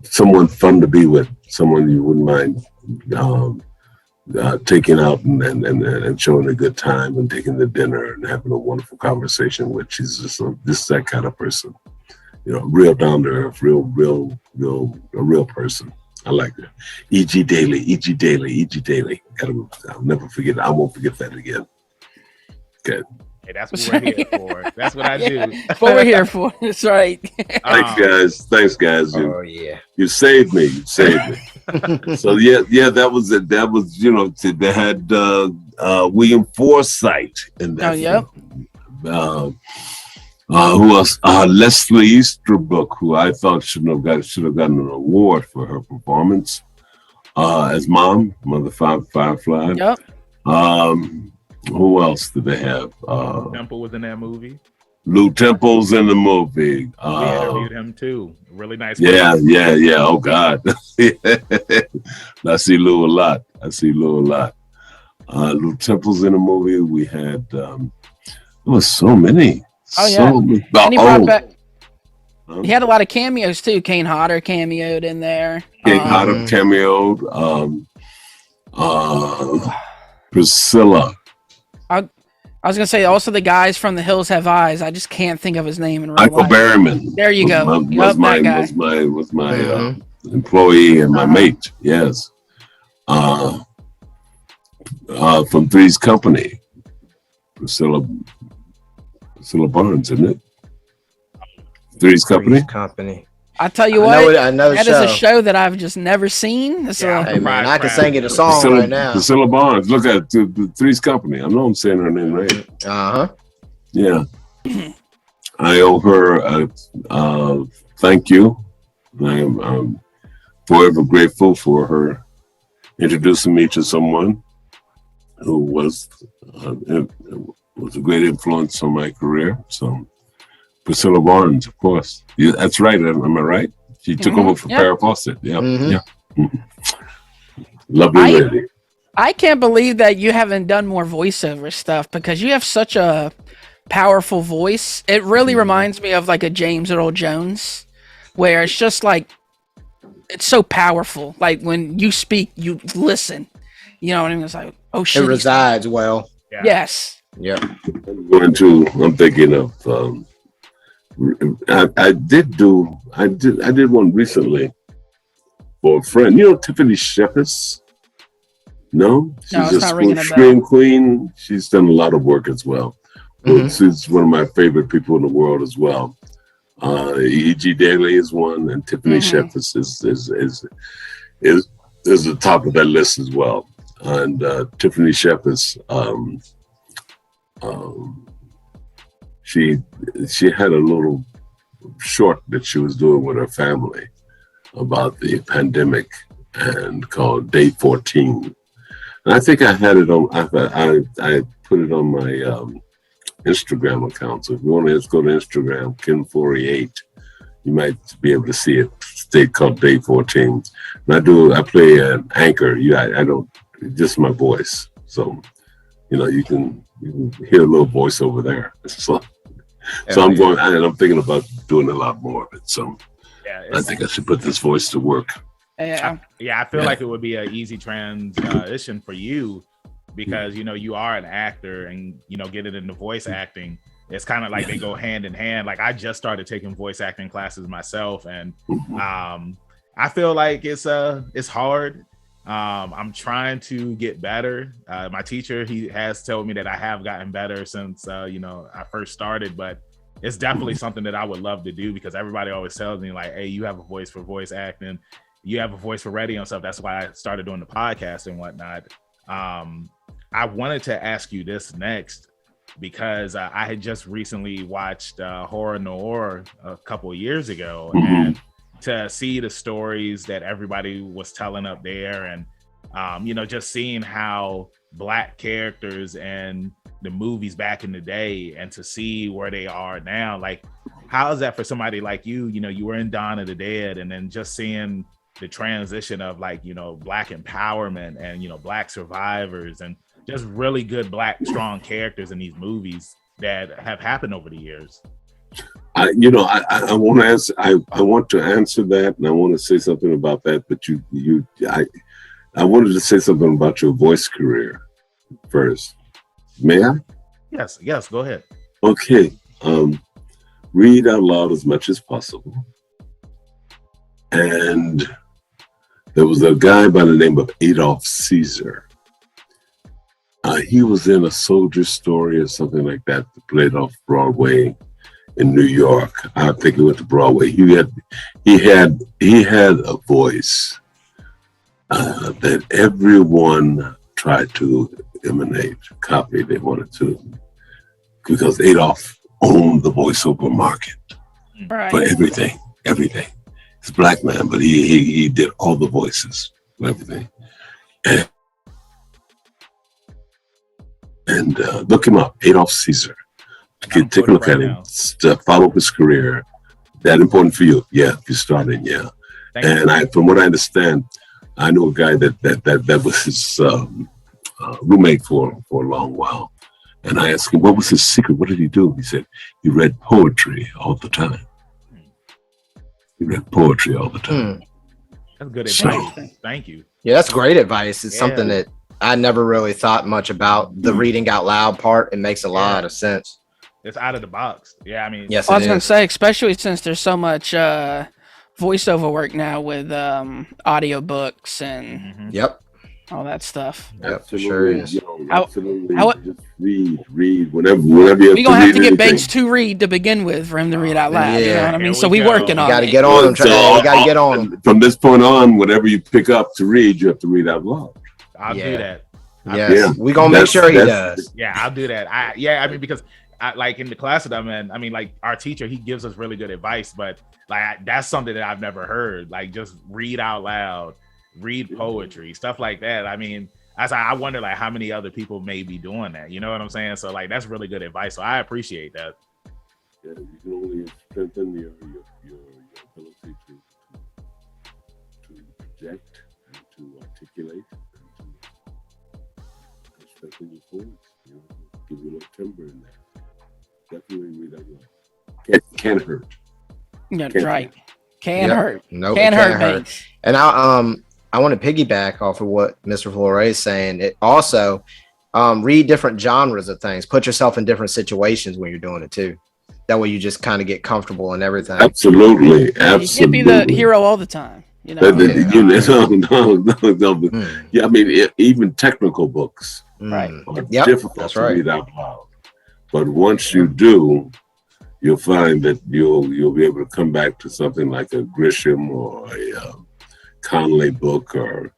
someone fun to be with, someone you wouldn't mind taking out and showing a good time and taking the dinner and having a wonderful conversation with. She's just that kind of person, real down to earth, a real person. I like her. E.G. Daily. I'll never forget. I won't forget that again. Okay. Hey, that's what we're here for. That's what I do. That's what we're here for. That's right. Thanks, guys. You saved me. So that was it. That was, they had William Forsythe in that. Oh, yep. Who else? Leslie Easterbrook, who I thought should have gotten an award for her performance as Mother Firefly. Yep. Who else did they have? Temple was in that movie. Lou Temple's in the movie. We interviewed him too. Really nice. Yeah. Oh God. I see Lou a lot. Lou Temple's in the movie. We had there was so many. Oh yeah. And he brought back. He had a lot of cameos too. Kane Hodder cameoed in there. Kane Hodder cameoed. Priscilla. I was gonna say also the guys from The Hills Have Eyes. I just can't think of his name in real Michael life. Berryman. There you go. Was my employee and my mate. Yes. From Three's Company. Priscilla Barnes, isn't it? Three's Company. I tell you what, I know that is a show that I've just never seen. Hey man, I can sing it a song right now. Priscilla Barnes. Look at the Three's Company. I know I'm saying her name right. Yeah. I owe her a thank you I'm forever grateful for her introducing me to someone who was a great influence on my career. So Priscilla Barnes, of course. Yeah, that's right. Am I right? She took over for Farrah Fawcett. Yeah, yeah. Lovely lady. I can't believe that you haven't done more voiceover stuff because you have such a powerful voice. It really reminds me of like a James Earl Jones, where it's just like it's so powerful. Like when you speak, you listen. You know what I mean? It's like, oh shit. It resides well. Yeah. Yes. Yep. I'm thinking of. I did one recently for a friend. You know Tiffany Shepis? No, she's a scream queen. She's done a lot of work as well. She's one of my favorite people in the world as well. E.G. Daly is one, and Tiffany Shepis is the top of that list as well. And Tiffany Shepis, she had a little short that she was doing with her family about the pandemic and called Day 14. And I think I had it on. I put it on my Instagram account. So if you want to just go to Instagram, Ken Foree 8, you might be able to see it. It's called Day 14. And I play an anchor. I don't just my voice. So you can hear a little voice over there. So I'm thinking about doing a lot more of it. So I think I should put this voice to work. Yeah, I feel like it would be an easy transition for you because you are an actor and getting into voice acting. It's kind of like they go hand in hand. Like I just started taking voice acting classes myself, and I feel like it's hard. I'm trying to get better. My teacher, he has told me that I have gotten better since I first started, but it's definitely something that I would love to do because everybody always tells me like, hey, you have a voice for voice acting. You have a voice for radio and stuff. That's why I started doing the podcast and whatnot. I wanted to ask you this next because I had just recently watched Horror Noir a couple of years ago, and to see the stories that everybody was telling up there, and just seeing how Black characters and the movies back in the day, and to see where they are now, like how is that for somebody like you? You were in Dawn of the Dead, and then just seeing the transition of like Black empowerment and Black survivors and just really good Black strong characters in these movies that have happened over the years. I want to answer. I want to answer that, and I want to say something about that. But I wanted to say something about your voice career first. May I? Yes. Go ahead. Okay. Read out loud as much as possible. And there was a guy by the name of Adolf Caesar. He was in A Soldier Story or something like that, played off Broadway in New York. I think he went to Broadway. He had a voice that everyone tried to imitate, copy. They wanted to, because Adolf owned the voiceover market for everything. He's a Black man, but he did all the voices for everything. And look him up, Adolf Caesar. Take a look at him. Follow his career. That important for you? Yeah, if you're starting, yeah. From what I understand, I know a guy that was his roommate for a long while. And I asked him, what was his secret? What did he do? He said, he read poetry all the time. That's good advice. Thank you. Yeah, that's great advice. It's something that I never really thought much about. The reading out loud part, it makes a lot of sense. It's out of the box. Yeah, I mean, yes. I was going to say, especially since there's so much voiceover work now with audiobooks and all that stuff. Yep, for sure is. Absolutely. Just read whenever you have we're gonna have to get Banks to read to begin with for him to read out loud. You know what I mean? So we're working on it. You gotta get on him. You gotta get on him. From this point on, whatever you pick up to read, you have to read out loud. I'll do that. Yes. We're gonna make sure he does. Yeah, I'll do that. I mean, because like in the class that I'm in, I mean, like our teacher, he gives us really good advice, but like that's something that I've never heard. Like just read out loud, read poetry, stuff like that. I mean, I wonder like how many other people may be doing that. You know what I'm saying? So like that's really good advice. So I appreciate that. Yeah, you can only strengthen your ability to project and to articulate and to strengthen your voice. You know, give you a little timbre in there. Definitely read out loud. Can't hurt. Yeah, that's right. Can Yep. hurt. Nope, Can it hurt, can't hurt. Banks. And I want to piggyback off of what Mr. Foree is saying. It also read different genres of things. Put yourself in different situations when you're doing it too. That way you just kind of get comfortable and everything. Absolutely. Yeah, you can't be the hero all the time. You know. No. Yeah, I mean, even technical books Right. are Yep, difficult that's to right. read out loud. But once you do, you'll find that you'll be able to come back to something like a Grisham or a Conley book or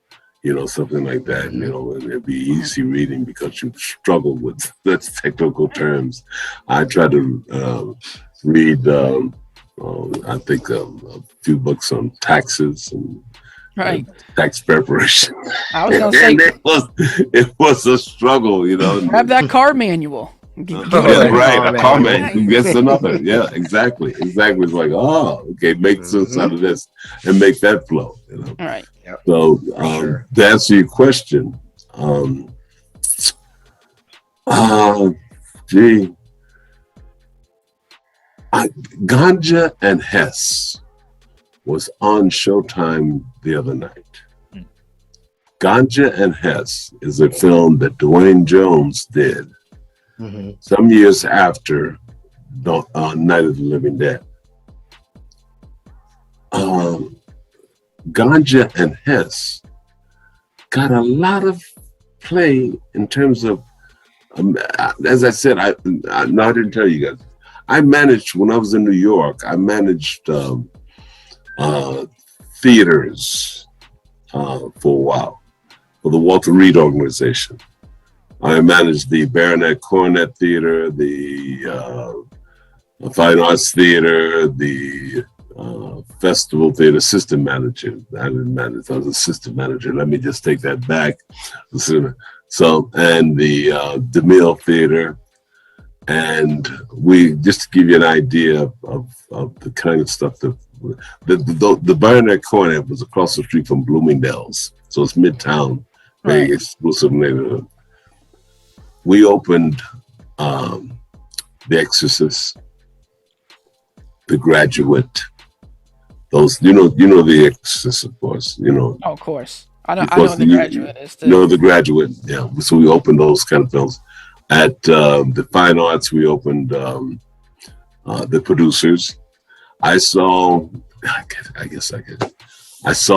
something like that. And it'll be easy reading because you've struggled with those technical terms. I try to read I think a few books on taxes and Right. tax preparation. I was gonna say, And it was a struggle, grab that car manual. Right, a comment. Who gets another? Yeah, exactly. It's like, okay, make sense out of this and make that flow. All right. So to answer your question, Ganja and Hess was on Showtime the other night. Ganja and Hess is a film that Dwayne Jones did some years after Night of the Living Dead. Ganja and Hess got a lot of play in terms of, as I said, I didn't tell you guys. I managed, when I was in New York, I managed theaters for a while for the Walter Reed organization. I managed the Baronet Cornet Theater, the Fine Arts Theater, the Festival Theater, assistant manager. I didn't manage, I was assistant manager. Let me just take that back. So, and the DeMille Theater. And we, just to give you an idea of the kind of stuff that the Baronet Cornet was across the street from Bloomingdale's. So it's Midtown, very exclusive neighborhood. We opened The Exorcist, The Graduate. Those, The Exorcist, of course. Oh, of course. I know The Graduate is. The Graduate. Yeah. So we opened those kind of films. At the Fine Arts, we opened The Producers. I saw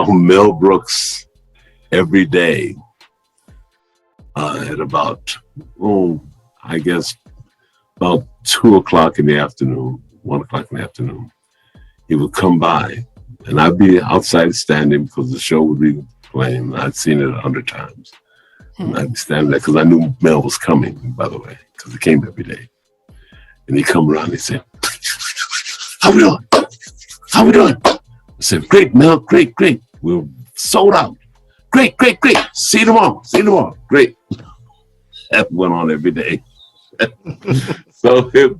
Mel Brooks every day at about 2:00 in the afternoon, 1:00 in the afternoon. He would come by, and I'd be outside standing because the show would be playing. I'd seen it 100 times. And I'd be standing there because I knew Mel was coming, by the way, because he came every day. And he'd come around and he'd say, "How we doing? How we doing?" I said, "Great, Mel, great. We're sold out. Great. See you tomorrow. Great." That went on every day. So it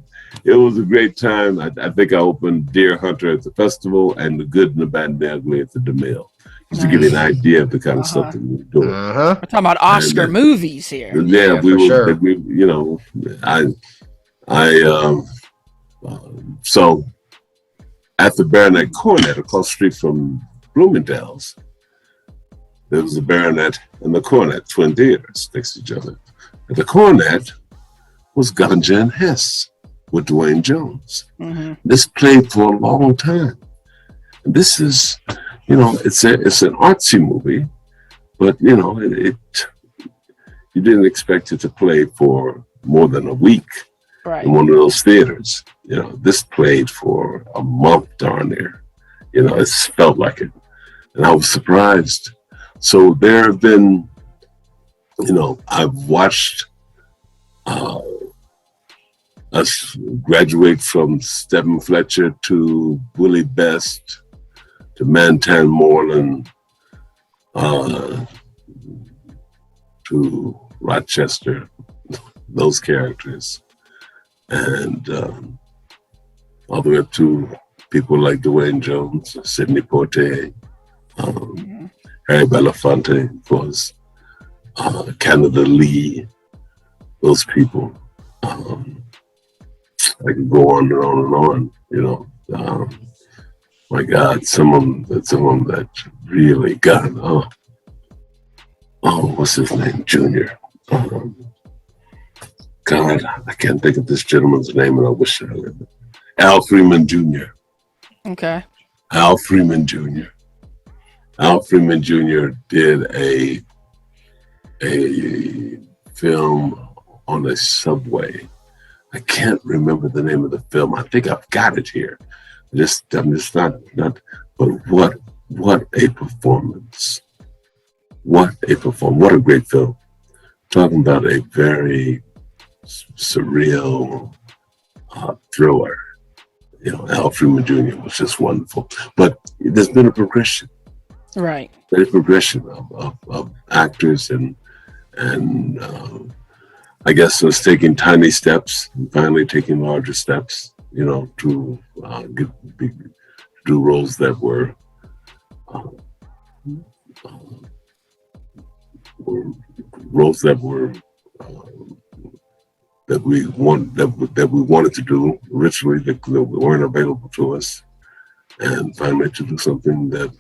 was a great time. I think I opened Deer Hunter at the festival and The Good and the Bad and the Ugly at the DeMille. Just to give you an idea of the kind of stuff that we were doing. We're talking about Oscar movies here. Yeah, we were. Sure. So at the Baronet Cornet, across the street from Bloomingdale's, there was the Baronet and the Cornet, twin theaters next to each other. And the Cornet was Ganja and Hess with Dwayne Jones. This played for a long time. And this is, it's an artsy movie, but you didn't expect it to play for more than a week in one of those theaters. This played for a month darn near. It felt like it, and I was surprised. So there have been, I've watched us graduate from Stephen Fletcher to Willie Best to Mantan Moreland to Rochester, those characters, and all the way up to people like Dwayne Jones, Sidney Poitier, Harry Belafonte, of course, Canada Lee, those people. I could go on and on and on, you know. My God, some of them that really got, what's his name? Junior. God, I can't think of this gentleman's name, and I wish I had. Al Freeman Jr. Okay. Al Freeman Jr. Al Freeman Jr. did a film on a subway. I can't remember the name of the film. I think I've got it here. I'm just not. But what a performance! What a performance! What a great film! Talking about a very surreal thriller. You know, Al Freeman Jr. was just wonderful. But there's been a progression. Right. There's a progression of actors and I guess us taking tiny steps and finally taking larger steps, you know, to do roles that were roles that were that we wanted to do originally that weren't available to us, and finally to do something that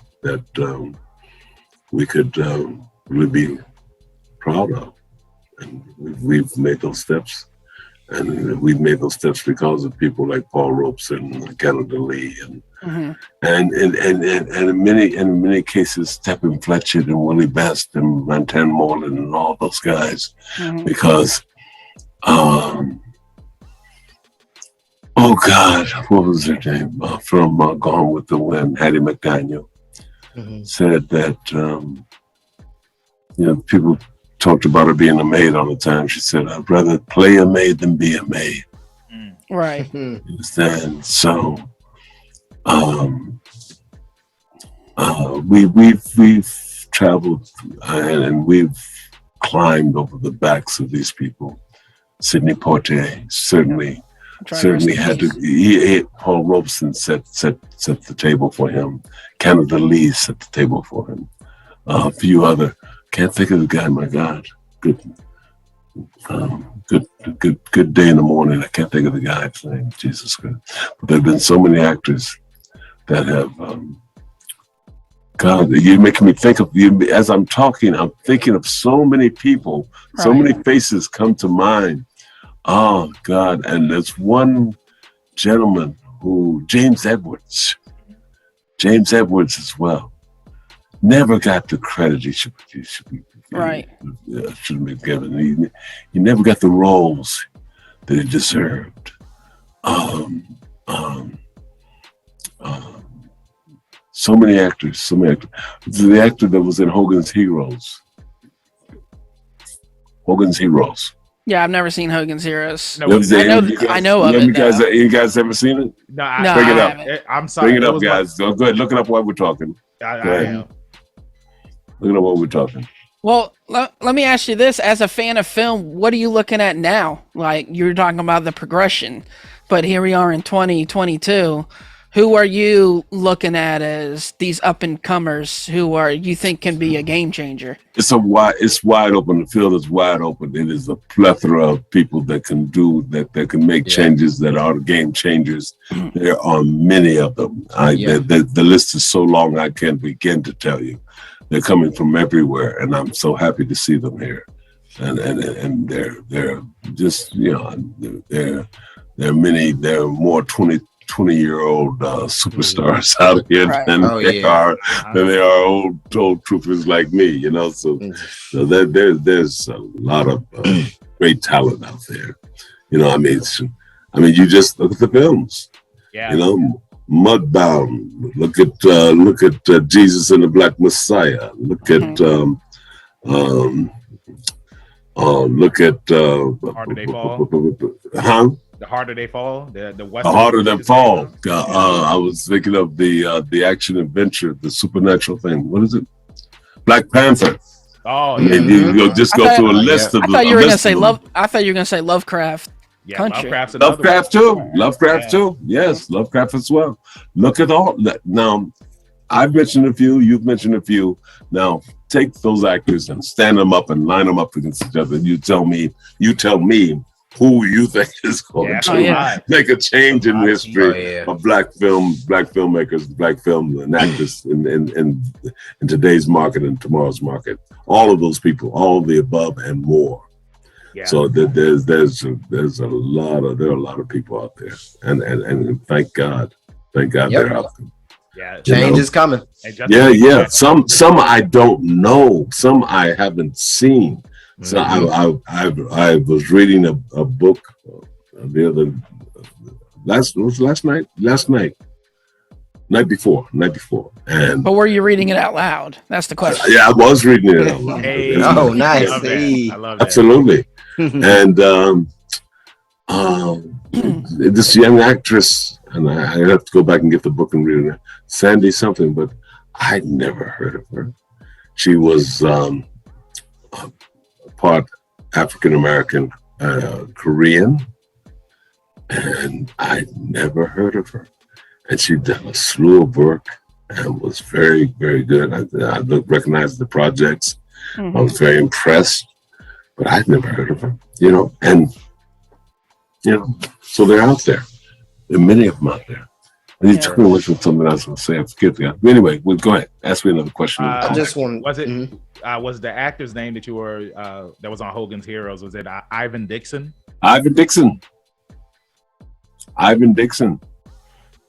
we could really be proud of. And we've made those steps, and we've made those steps because of people like Paul Ropes and Canada Lee, and in many cases, Stephen Fletcher and Willie Best and Mantan Moreland and all those guys, because, oh God, what was their name from Gone with the Wind? Hattie McDaniel said that you know, people talked about her being a maid all the time. She said, "I'd rather play a maid than be a maid." Right. You understand? So, we've traveled and we've climbed over the backs of these people. Sidney Poitier certainly had to. Paul Robeson set the table for him. Canada Lee set the table for him. A few other. Can't think of the guy. My God, good day in the morning. I can't think of the guy's name. Jesus Christ! But there've been so many actors that have. God, you're making me think of you as I'm talking. I'm thinking of so many people. Right. So many faces come to mind. Oh God! And there's one gentleman who James Edwards as well. Never got the credit he should be given. He never got the roles that he deserved. So many actors. The actor that was in Hogan's Heroes. Yeah, I've never seen Hogan's Heroes. No, I know of it. You guys ever seen it? No, bring it up. I'm sorry. Bring it up, guys. Go ahead. Look it up while we're talking. I am. Look at what we're talking. Well, let me ask you this. As a fan of film, what are you looking at now? Like, you're talking about the progression, but here we are in 2022. Who are you looking at as these up-and-comers who you think can be a game changer? It's wide open. The field is wide open. It is a plethora of people that can can make changes that are game changers. There are many of them. The list is so long I can't begin to tell you. They're coming from everywhere, and I'm so happy to see them here. And they're just, you know, there are more 20-year-old superstars out here than they are old troopers like me, you know. So there's a lot of great talent out there. You know, I mean, you just look at the films. Yeah. You know, Mudbound. Look at Jesus and the Black Messiah. Look at Hard Day Fall. The Harder They Fall. The Western. The Harder They Fall. I was thinking of the action adventure, the supernatural thing. What is it? Black Panther. Oh, yeah. You'll just go through a list of. I thought you were gonna say love. I thought you were gonna say Lovecraft. Yeah, Country. Lovecraft too. Lovecraft too. Yes, Lovecraft as well. Look at all that. Now, I've mentioned a few. You've mentioned a few. Now, take those actors and stand them up and line them up against each other. You tell me who you think is going to make a change in the history of black filmmakers, black film and actors in today's market and tomorrow's market. All of those people, all of the above and more. Yeah. So there's a lot of people out there, and thank God they're out there. Yeah, change is coming. Yeah. Some I don't know. Some I haven't seen. So I was reading a book last night before, and but were you reading it out loud? That's the question. Yeah, I was reading it out loud. Hey, oh, nice! I love that. Absolutely. And this young actress, and I have to go back and get the book and read it. Sandy something, but I'd never heard of her. She was part African American, Korean, and I'd never heard of her. And she'd done a slew of work and was very, very good. I recognized the projects. Mm-hmm. I was very impressed, but I'd never heard of her. So they're out there. There are many of them out there. And you took me away from something else to say. I forget the guy. Anyway, go ahead. Ask me another question. I just want. Was it? Was the actor's name that you were that was on Hogan's Heroes? Was it Ivan Dixon? Ivan Dixon.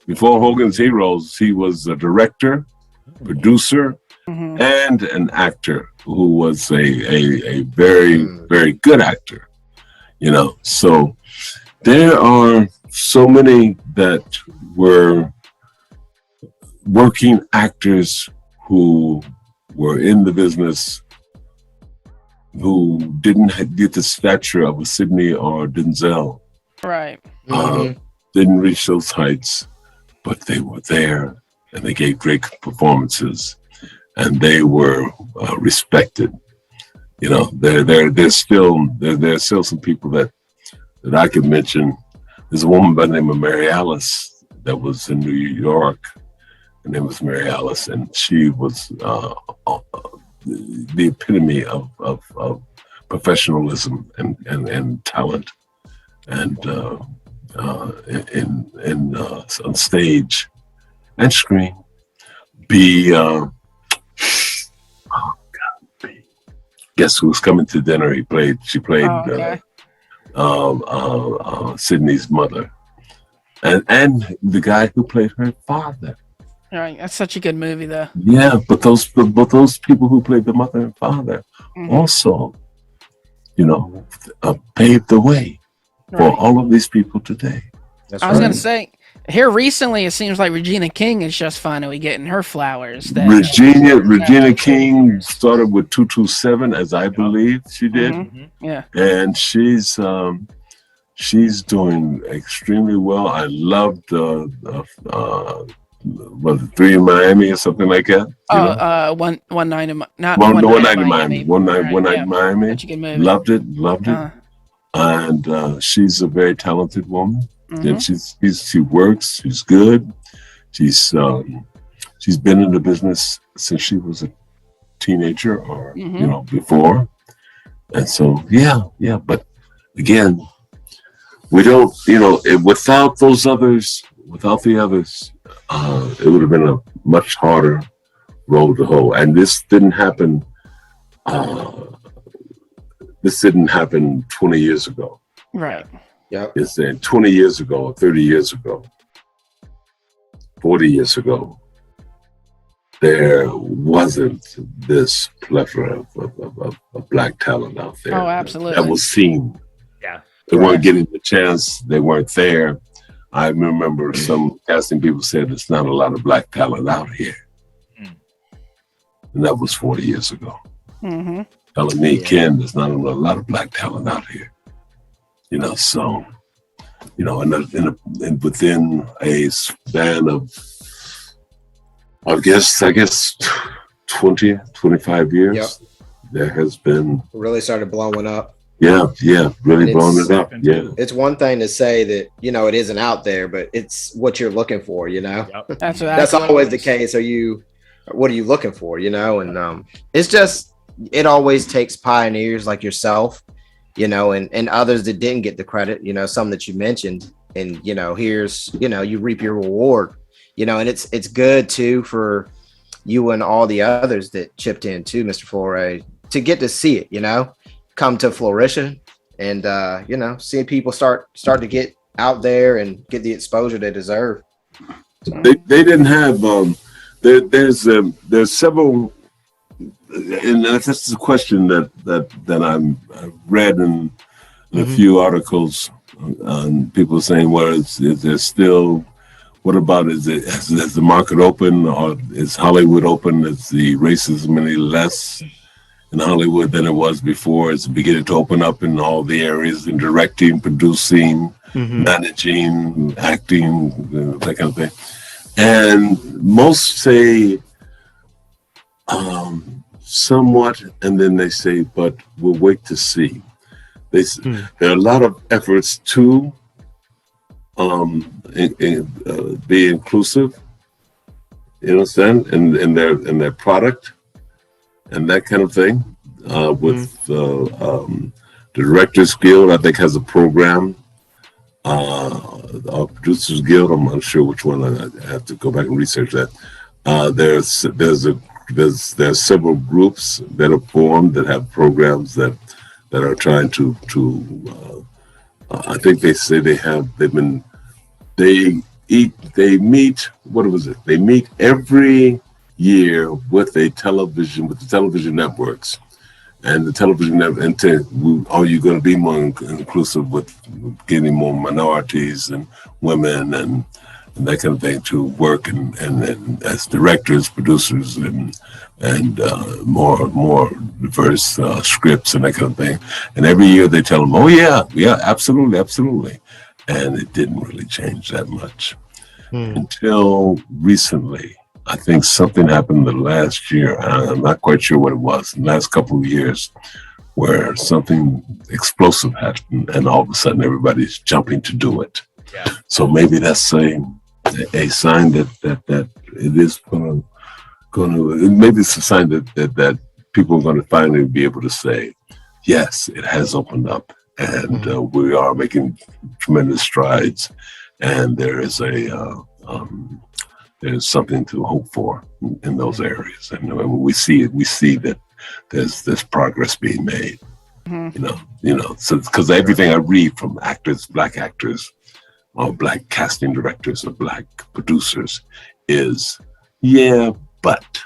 Before Hogan's Heroes, he was a director, producer, and an actor who was a very, very good actor. So there are so many that were working actors who were in the business who didn't get the stature of a Sidney or Denzel. Right. Didn't reach those heights, but they were there and they gave great performances and they were respected. There's still some people that I could mention. There's a woman by the name of Mary Alice that was in New York. Her name was Mary Alice, and she was the epitome of professionalism and talent, and on stage and screen. Guess who's coming to dinner? She played Sydney's mother, and the guy who played her father. All right, that's such a good movie, though. Yeah, but those people who played the mother and father also, paved the way for all of these people today. I was going to say, here recently, it seems like Regina King is just finally getting her flowers. Regina King started with 227, as I believe she did. Yeah, and she's doing extremely well. I loved was it 3 in Miami or something like that? One night in Miami. One night in Miami. Such a good movie. Loved it. And she's a very talented woman. And she works. She's good. She's been in the business since she was a teenager or before. And so yeah. But again, we don't. Without the others. It would have been a much harder road to hoe. And this didn't happen. This didn't happen 20 years ago. Right. Yeah. It's 20 years ago, 30 years ago, 40 years ago, there wasn't this plethora of black talent out there. Oh, absolutely. That was seen. Yeah. They weren't getting the chance. They weren't there. I remember some casting people said there's not a lot of black talent out here. And that was 40 years ago. Telling me, Ken, there's not a lot of black talent out here. So you know, and within a span of, I guess 20, 25 years, Yep. there has been Really started blowing up. really blowing it up. Yeah. It's one thing to say that, you know, it isn't out there, but it's what you're looking for, you know. Yep. That's always the case. What are you looking for, you know? And it's just, it always takes pioneers like yourself, you know, and others that didn't get the credit, you know, some that you mentioned, and, you know, here's, you know, you reap your reward, you know, and it's good too for you and all the others that chipped in too, Mr. Foree, to get to see it, you know, come to fruition, and you know, seeing people start to get out there and get the exposure they deserve. So. They didn't have there's several, and this is a question that I've read in a few articles on people saying, well, is there still, what about, is the market open, or is Hollywood open? Is the racism any less in Hollywood than it was before? It's beginning to open up in all the areas, in directing, producing, managing, acting, that kind of thing. And most say somewhat, and then they say, but we'll wait to see. There are a lot of efforts to be inclusive, you understand, in their product and that kind of thing. With the Directors Guild, I think, has a program. Our Producers Guild, I'm not sure which one. I have to go back and research that. There's several groups that are formed that have programs that are trying to I think they say they meet, what was it? They meet every year with the television networks, and the television network, are you going to be more inclusive with getting more minorities and women and that kind of thing to work and as directors, producers, and more diverse scripts and that kind of thing. And every year they tell them, oh yeah, absolutely. And it didn't really change that much until recently. I think something happened the last year. I'm not quite sure what it was. In the last couple of years, where something explosive happened, and all of a sudden everybody's jumping to do it. Yeah. So maybe that's a sign that it is going to. Maybe it's a sign that people are going to finally be able to say, yes, it has opened up, and we are making tremendous strides, and there is there's something to hope for in those areas. And when we see it, we see that there's progress being made. You know, so because everything I read from actors, black actors, or black casting directors, or black producers is, but.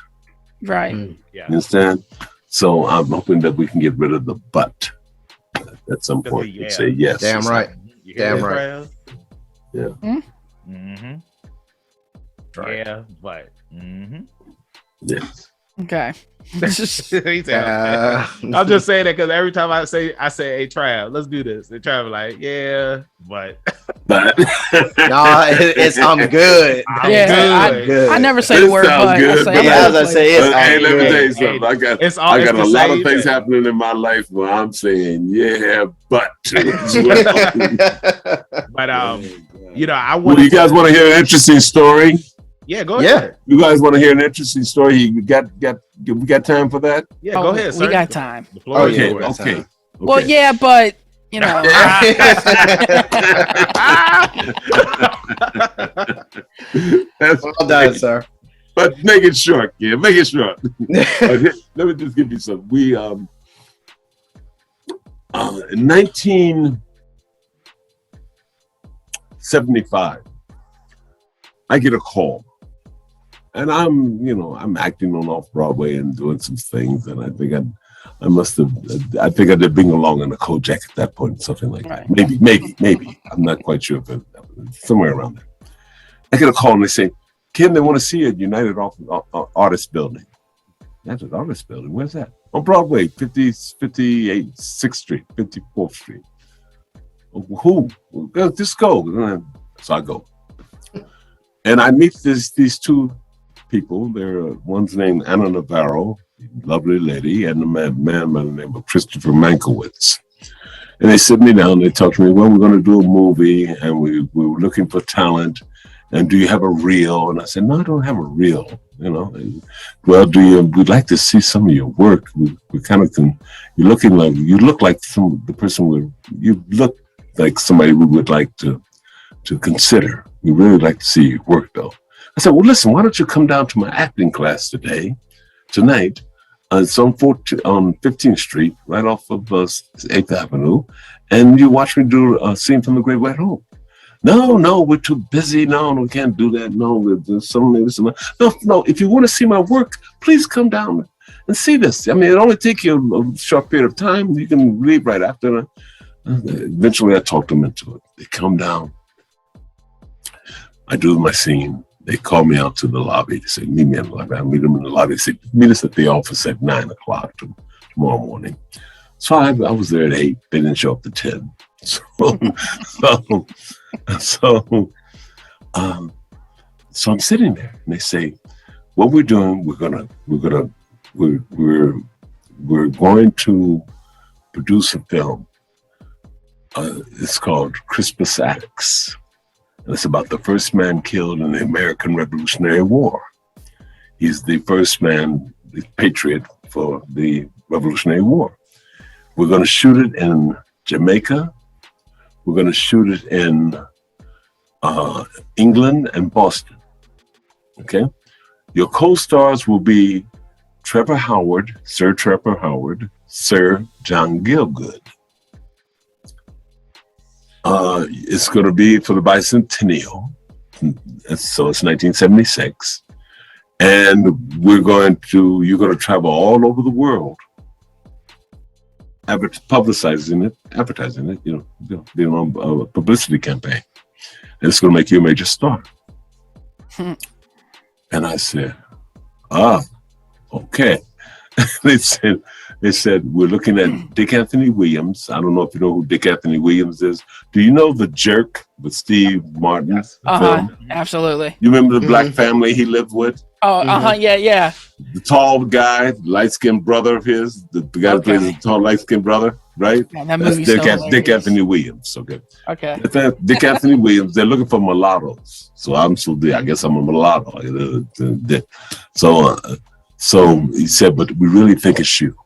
Right. Yeah. You understand? So I'm hoping that we can get rid of the but at some point and say yes. Damn right. Damn right. Trav? Yeah. Mm-hmm. Right. Yeah, but Yes. Okay. I'm just saying that because every time I say, hey Trav, let's do this. And Trav like, yeah, but No, it's I'm good. I'm good. I never say the word but. Good, I say it's hey, let me tell you something. I got a lot of things happening in my life where I'm saying, yeah, but. But you know, I want. You guys want to hear an interesting story? Yeah, go ahead. You guys want to hear an interesting story? We got time for that? Yeah, go ahead, sir. We got time. Okay. Well, yeah, but you know. That's well done, sir. But make it short, yeah. Make it short. Let me just give you some. We in 1975, I get a call. And I'm acting on Off Broadway and doing some things, and I think I did Bing Along in a Kojak at that point, something like that. Maybe. I'm not quite sure if somewhere around there. I get a call and they say, Ken, they want to see you at United Artists Building. United Artists Building, where's that? On Broadway, 58th, 6th Street, 54th Street. Who? Well, just go. So I go. And I meet these two people. One's named Anna Navarro, lovely lady, and a man by the name of Christopher Mankiewicz. And they sit me down, they talk to me, well, we're going to do a movie, and we were looking for talent, and do you have a reel? And I said, no, I don't have a reel, you know. And, well, we'd like to see some of your work. We kind of you look like you look like somebody we would like to consider. We really like to see your work, though. I said, well, listen, why don't you come down to my acting class tonight? It's on 15th Street, right off of 8th Avenue, and you watch me do a scene from The Great White Hope. No, we're too busy. No, we can't do that. No, there's some. No. If you want to see my work, please come down and see this. I mean, it only takes you a short period of time. You can leave right after. Eventually, I talked them into it. They come down. I do my scene. They call me out to the lobby. They say, meet me in the lobby. I meet them in the lobby. They say, meet us at the office at 9 o'clock tomorrow morning. So I was there at 8. They didn't show up to 10. So I'm sitting there, and they say, what we're doing, we're going to produce a film. It's called Crispus Attucks. And it's about the first man killed in the American Revolutionary War. He's the first man, the patriot for the Revolutionary War. We're going to shoot it in Jamaica. We're going to shoot it in England and Boston. Okay? Your co-stars will be Sir Trevor Howard, Sir John Gielgud. It's going to be for the bicentennial, so it's 1976, and you're going to travel all over the world, advertising it, being on a publicity campaign, and it's going to make you a major star. And I said, okay. They said, we're looking at Dick Anthony Williams. I don't know if you know who Dick Anthony Williams is. Do you know The Jerk with Steve Martin? Yes. Film? Absolutely. You remember the black family he lived with? Oh, yeah. The tall guy, light-skinned brother of his, the guy that plays the tall, light-skinned brother, right? Man, that That's Dick Anthony Williams. Okay. Dick Anthony Williams, they're looking for mulattoes. So I guess I'm a mulatto. So he said, but we really think it's you.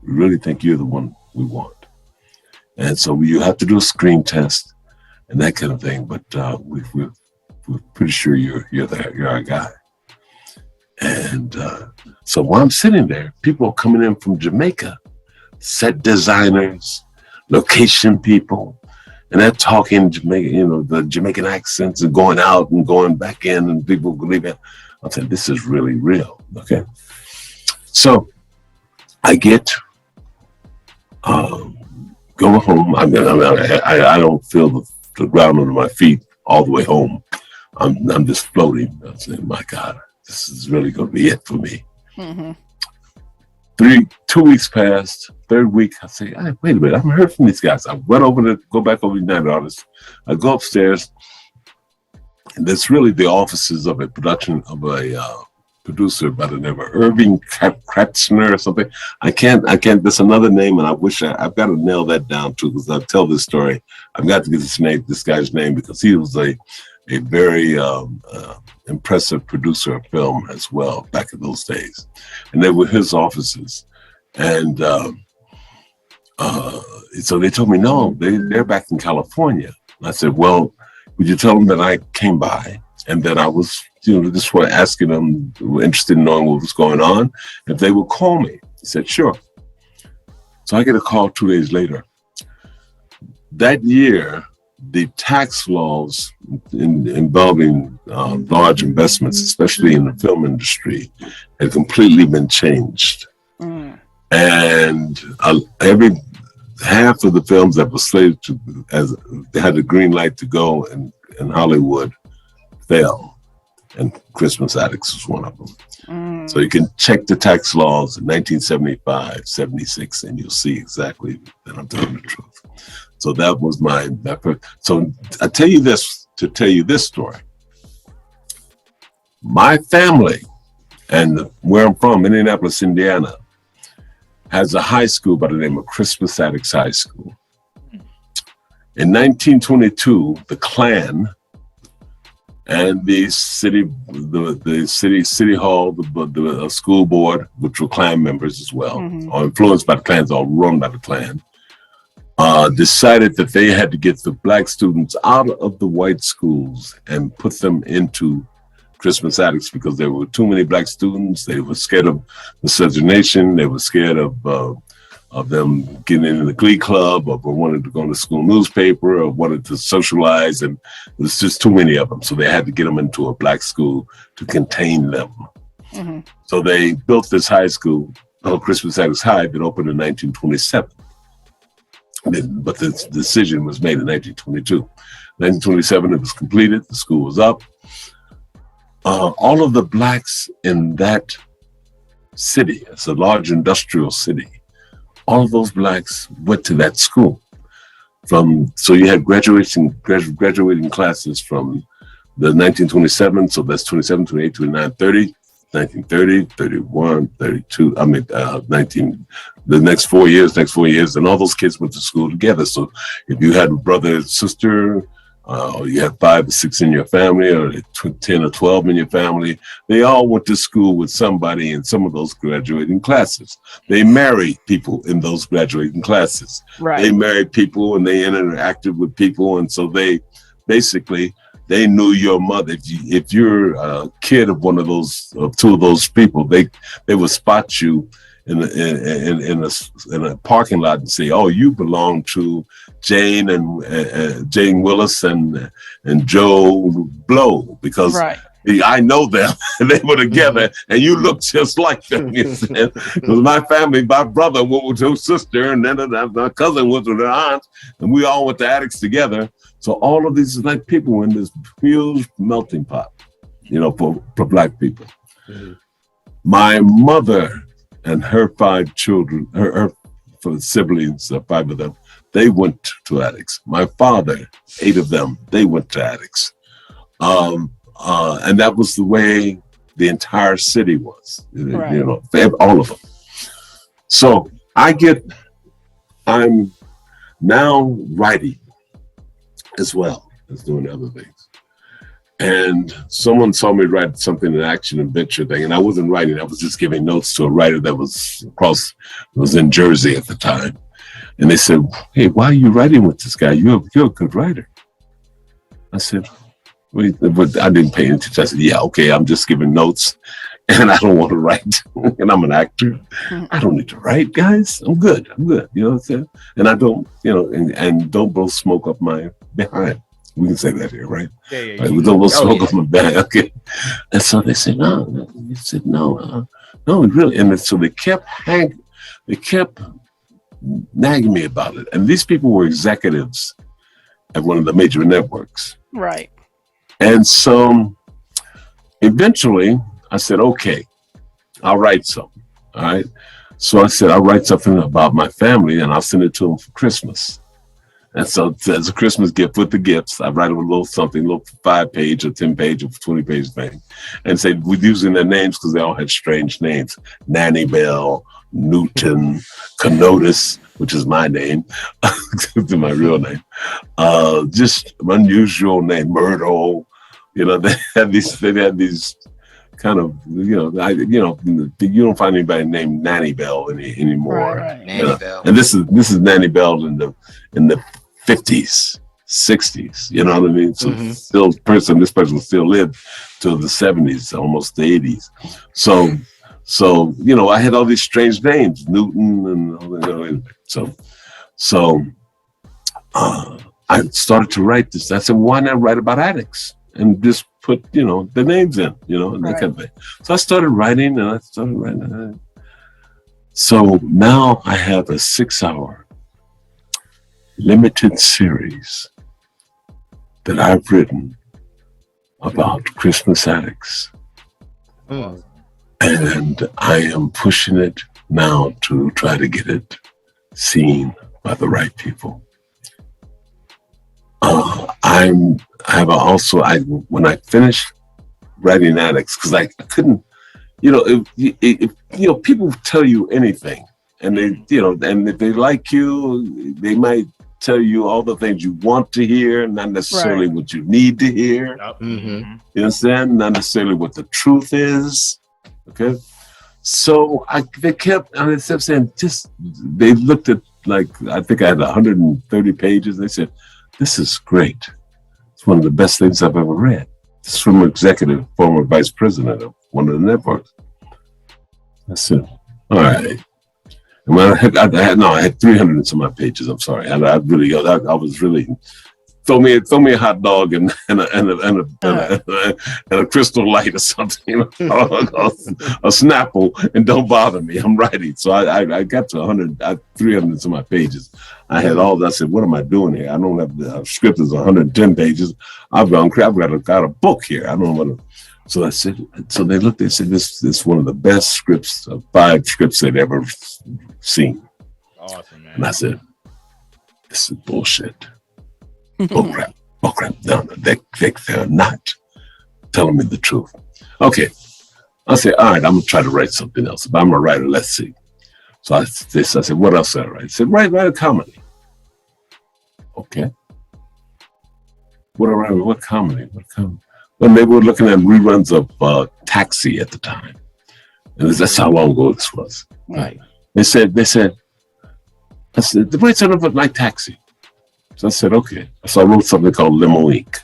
We really think you're the one we want. And so you have to do a screen test and that kind of thing. But we're pretty sure you're our guy. And so while I'm sitting there, people are coming in from Jamaica, set designers, location people, and they're talking Jamaican, the Jamaican accents, and going out and going back in, and people believe it. I said, this is really real. Okay. So I go home. I don't feel the ground under my feet all the way home. I'm just floating. I'm saying, my God, this is really going to be it for me. Mm-hmm. 2 weeks passed. Third week, I say, hey, wait a minute, I haven't heard from these guys. I went go back over to United Artists. I go upstairs, and that's really the offices of a producer by the name of Irving Kratzner or something. I can't, that's another name, and I wish I've got to nail that down too, because I'll tell this story. I've got to get this guy's name, because he was a very impressive producer of film as well back in those days. And they were his offices. And so they told me, no, they're back in California. And I said, well, would you tell them that I came by and that I was, just for asking them, interested in knowing what was going on, if they would call me? He said, sure. So I get a call 2 days later. That year, the tax laws involving large investments, especially in the film industry, had completely been changed. Mm. And every half of the films that were slated to, as they had the green light to go in Hollywood, fell. and Christmas Addicts was one of them. So you can check the tax laws in 1975, 76, and you'll see exactly that I'm telling the truth. So that was so I tell you this to tell you this story. My family, and where I'm from, Indianapolis, Indiana, has a high school by the name of Christmas Addicts High School. In 1922, the Klan and the city hall, the school board, which were Klan members as well, or influenced by the Klans, or run by the Klan, decided that they had to get the black students out of the white schools and put them into Christmas Addicts because there were too many black students. They were scared of miscegenation. They were scared of them getting into the Glee Club, or wanted to go in the school newspaper, or wanted to socialize, and it was just too many of them. So they had to get them into a black school to contain them. So they built this high school, Christmas Addicts High, that opened in 1927. But the decision was made in 1922. 1927, it was completed. The school was up. All of the blacks in that city, it's a large industrial city, all of those blacks went to that school. So you had graduating classes from the 1927, so that's 27, 28, 29, 30, 1930, 31, 32, the next 4 years, and all those kids went to school together. So if you had a brother and sister, or you had 5 or 6 in your family, or 10 or 12 in your family, they all went to school with somebody in some of those graduating classes. They married people in those graduating classes. Right. They married people and they interacted with people. And so they knew your mother. If you're a kid of one of those, of two of those people, they would spot you in a parking lot and say, "Oh, you belong to Jane and Jane Willis and Joe Blow, because I know them and they were together, and you look just like them." Because my family, my brother went with his sister, and then my cousin went with her aunt, and we all went to Addicts together. So all of these like people in this huge melting pot, for black people. My mother and her 5 children, her siblings, 5 of them, they went to Addicts. My father, 8 of them, they went to Addicts. And that was the way the entire city was, all of them. So I'm now writing as well as doing other things. And someone saw me write something, an action adventure thing, and I wasn't writing. I was just giving notes to a writer that was in Jersey at the time. And they said, "Hey, why are you writing with this guy? You're a good writer." I said, "Wait," but I didn't pay any attention. I said, "Yeah, okay, I'm just giving notes, and I don't want to write, and I'm an actor. I don't need to write, guys. I'm good. You know what I'm saying? And I don't, and don't blow smoke up my behind." We can say that here, right? Yeah. Right, we don't blow smoke up my behind. Okay. And so they said, "No." He said, "No, really." And so they kept nagging me about it. And these people were executives at one of the major networks. Right. And so eventually I said, "Okay, I'll write something." All right. So I said, "I'll write something about my family and I'll send it to them for Christmas." And so as a Christmas gift with the gifts, I write a little 5-page or 10-page or 20-page thing, and say, we're using their names because they all had strange names. Nanny Bell, Newton, Canotus, which is my name, my real name. Just unusual name, Myrtle. They had these kind of, you don't find anybody named Nanny Bell anymore. Right. Nanny Bell. And this is Nanny Bell in the 50s, 60s. You know what I mean? So this person still lived till the 70s, almost the 80s. So I had all these strange names, Newton, and so I started to write this. I said, why not write about addicts and just put the names in, and that kind of thing. So I started writing. So now I have a 6-hour limited series that I've written about Christmas addicts. Mm. And I am pushing it now to try to get it seen by the right people. When I finished writing Addicts, because I couldn't, if people tell you anything, and and if they like you, they might tell you all the things you want to hear, not necessarily what you need to hear. Mm-hmm. You understand? Not necessarily what the truth is. Okay. So they kept saying, they looked at, like, I think I had 130 pages. They said, this is great. It's one of the best things I've ever read. This is from an executive, former vice president of one of the networks. I said, all right. And when I had 300 and some odd pages. I'm sorry. I was really, throw me a hot dog and a crystal light or something, a Snapple, and don't bother me. I'm writing. So I got to 300 and some odd pages. I had all that. I said, what am I doing here? I don't have the script is 110 pages. I've got a book here. I don't know what. So I said. So they looked. They said, this is one of the best scripts, 5 scripts they'd ever seen. Awesome, man. And I said, this is bullshit. Bullcrap. No, they're not telling me the truth. Okay. I said, all right, I'm gonna try to write something else. If I'm a writer, let's see. So I said, what else should I write? I said, write a comedy. Okay. What comedy? Well, they were looking at reruns of Taxi at the time. And that's how long ago this was. Right. They said, I said, the write something like Taxi. So I said, okay. So I wrote something called Limo Inc.